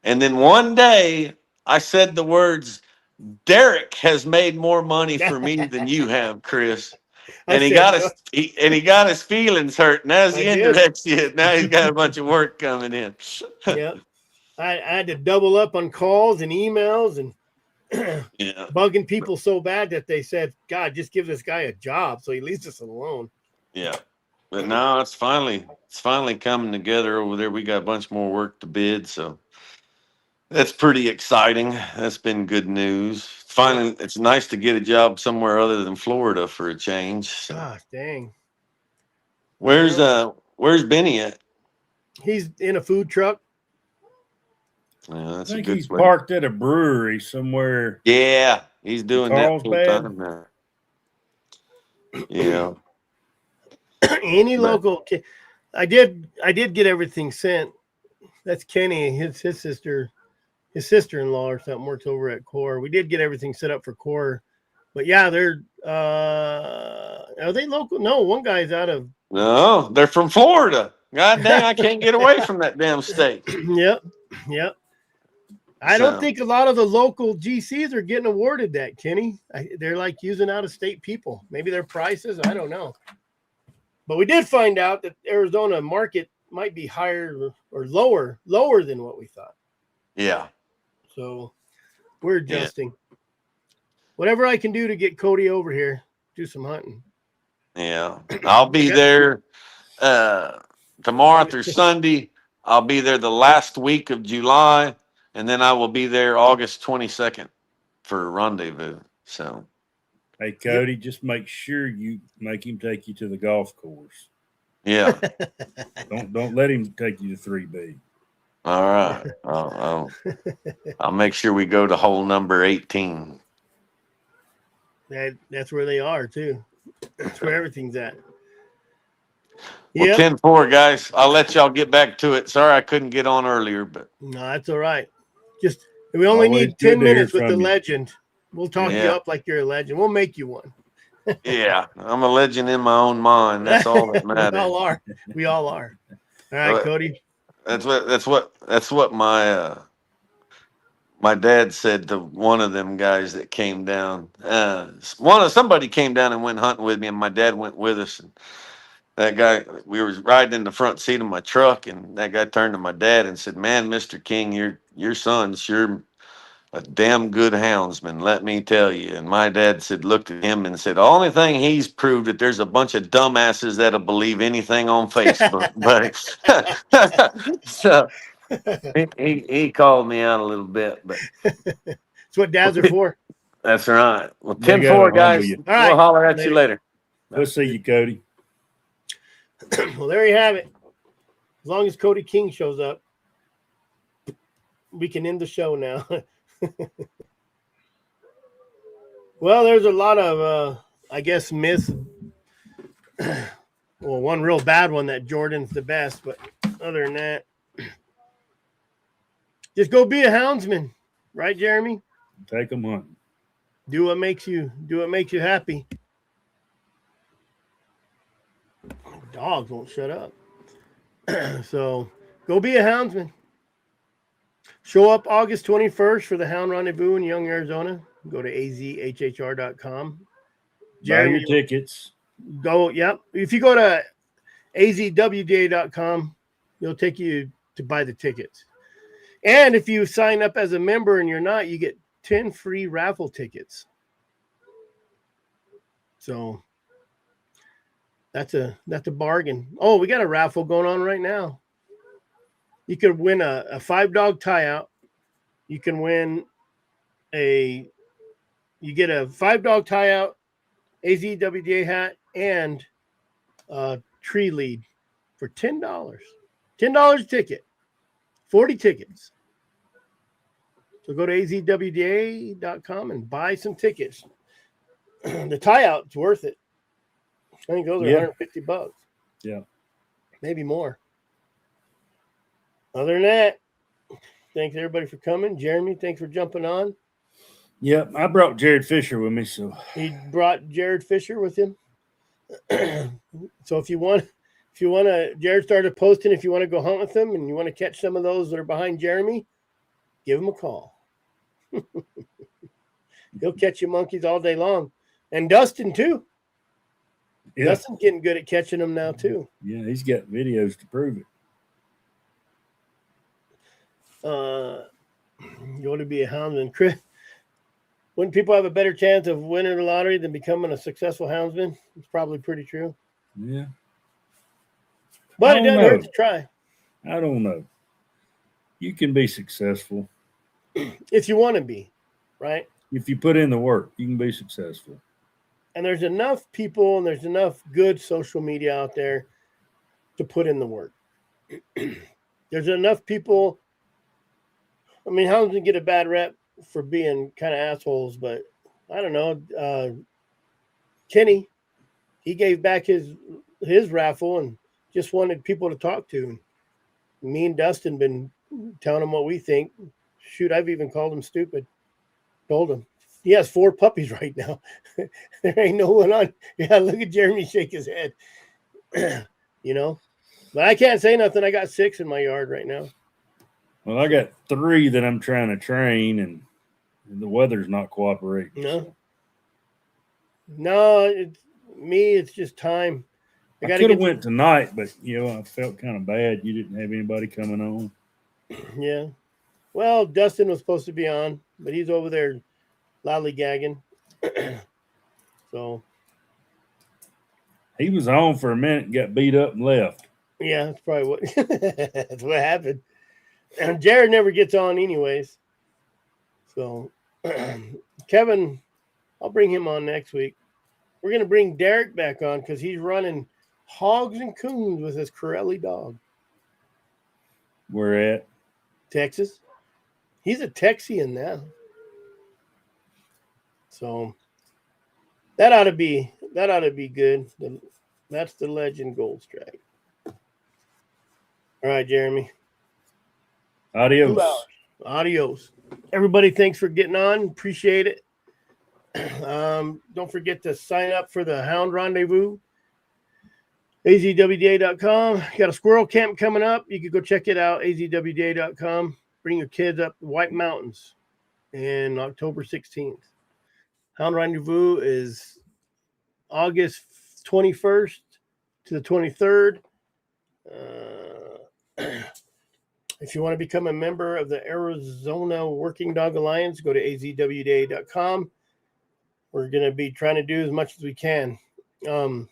And then one day I said the words, Derek has made more money for me than you have, Chris. And he got his feelings hurt. Now he indirects it. Now he's got a bunch of work coming in. Yep. I had to double up on calls and emails and bugging people so bad that they said, God, just give this guy a job so he leaves us alone. Yeah. But now it's finally coming together over there. We got a bunch more work to bid, so that's pretty exciting. That's been good news. Finally, it's nice to get a job somewhere other than Florida for a change. So. Gosh, dang. Where's Benny at? He's in a food truck. Yeah, I think he's parked at a brewery somewhere. Yeah, he's doing that full Carlsbad. time now. Yeah. Any local. I did get everything sent. That's Kenny, his sister-in-law or something works over at Core. We did get everything set up for Core, but yeah, they're are they local? No, one guy's out of. No, they're from Florida. God dang, I can't get away from that damn state. Yep. I don't think a lot of the local GCs are getting awarded that, Kenny. They're like using out-of-state people. Maybe their prices, I don't know. But we did find out that Arizona market might be higher or lower than what we thought. Yeah. So we're adjusting. Whatever I can do to get Cody over here, do some hunting. Yeah. I'll be there tomorrow through Sunday. I'll be there the last week of July, and then I will be there August 22nd for a rendezvous. So, hey, Cody, just make sure you make him take you to the golf course. Yeah. Don't let him take you to 3B. All right. I'll make sure we go to hole number 18. That's where they are too. That's where everything's at. Well, 10-4, guys. I'll let y'all get back to it. Sorry I couldn't get on earlier, but no, that's all right. Just we only need 10 minutes with the legend. We'll talk you up like you're a legend. We'll make you one. Yeah, I'm a legend in my own mind. That's all that matters. We all are. All right, Cody. That's what my dad said to one of them guys that came down. Somebody came down and went hunting with me, and my dad went with us. And that guy, we were riding in the front seat of my truck, and that guy turned to my dad and said, "Man, Mr. King, your son's sure a damn good houndsman, let me tell you." And my dad looked at him and said, "The only thing he's proved that there's a bunch of dumbasses that'll believe anything on Facebook." But so he called me out a little bit, but that's what dads are for. That's right. Well, 10-4, guys. All right. We'll holler at you later. We'll see you, Cody. Well, there you have it. As long as Cody King shows up, we can end the show now. Well, there's a lot of, I guess, myths. Well, one real bad one that Jordan's the best, but other than that, just go be a houndsman, right, Jeremy? Take them hunting. Do what makes you happy. Dogs won't shut up. So go be a houndsman. Show up August 21st for the Hound Rendezvous in Young, Arizona. Go to azhhr.com. Buy your tickets. Go, yep. If you go to azwda.com, it'll take you to buy the tickets. And if you sign up as a member and you're not, you get 10 free raffle tickets. So that's a bargain. Oh, we got a raffle going on right now. You could win a 5-dog tie-out. You can win you get a 5-dog tie-out, AZWDA hat, and a tree lead for $10. $10 a ticket. 40 tickets. So go to azwda.com and buy some tickets. The tie-out's worth it. I think those are $150. Yeah. Maybe more. Other than that, thanks everybody for coming. Jeremy, thanks for jumping on. Yep, I brought Jared Fisher with me, so He brought Jared Fisher with him. So if you want to, Jared started posting. If you want to go hunt with him and you want to catch some of those that are behind Jeremy, give him a call. He'll catch you monkeys all day long, and Dustin too. Yeah. Dustin's getting good at catching them now too. Yeah, he's got videos to prove it. You want to be a houndsman, Chris? Wouldn't people have a better chance of winning the lottery than becoming a successful houndsman? It's probably pretty true. Yeah. But it doesn't hurt to try. I don't know. You can be successful. If you want to be, right? If you put in the work, you can be successful. And there's enough people and there's enough good social media out there to put in the work. There's enough people. I mean, houndsmen get a bad rep for being kind of assholes, but I don't know. Kenny, he gave back his raffle and just wanted people to talk to. Me and Dustin been telling him what we think. Shoot, I've even called him stupid. Told him. He has 4 puppies right now. There ain't no one on. Yeah, look at Jeremy shake his head. You know? But I can't say nothing. I got 6 in my yard right now. Well, I got 3 that I'm trying to train, and the weather's not cooperating. No, it's just time. I could have went tonight, but I felt kind of bad. You didn't have anybody coming on. Yeah. Well, Dustin was supposed to be on, but he's over there lollygagging. So he was on for a minute and got beat up and left. Yeah, that's probably what that's what happened. And Jared never gets on anyways. So Kevin, I'll bring him on next week. We're gonna bring Derek back on because he's running hogs and coons with his Corelli dog. Where at? Texas. He's a Texian now. So that ought to be good. That's the legend Goldstrike. All right, Jeremy. Adios. Adios. Everybody, thanks for getting on. Appreciate it. Don't forget to sign up for the Hound Rendezvous. azwda.com. Got a squirrel camp coming up. You can go check it out, azwda.com. Bring your kids up the White Mountains in October 16th. Hound Rendezvous is August 21st to the 23rd. If you want to become a member of the Arizona Working Dog Alliance, go to azwda.com. We're going to be trying to do as much as we can. The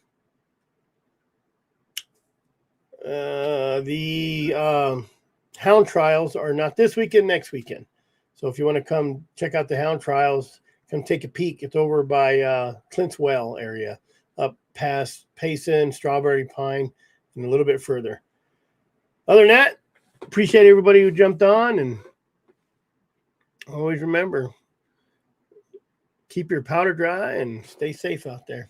hound trials are not this weekend, next weekend. So if you want to come check out the hound trials, come take a peek. It's over by Clint's Well area, up past Payson, Strawberry Pine, and a little bit further. Other than that, appreciate everybody who jumped on, and always remember, keep your powder dry and stay safe out there.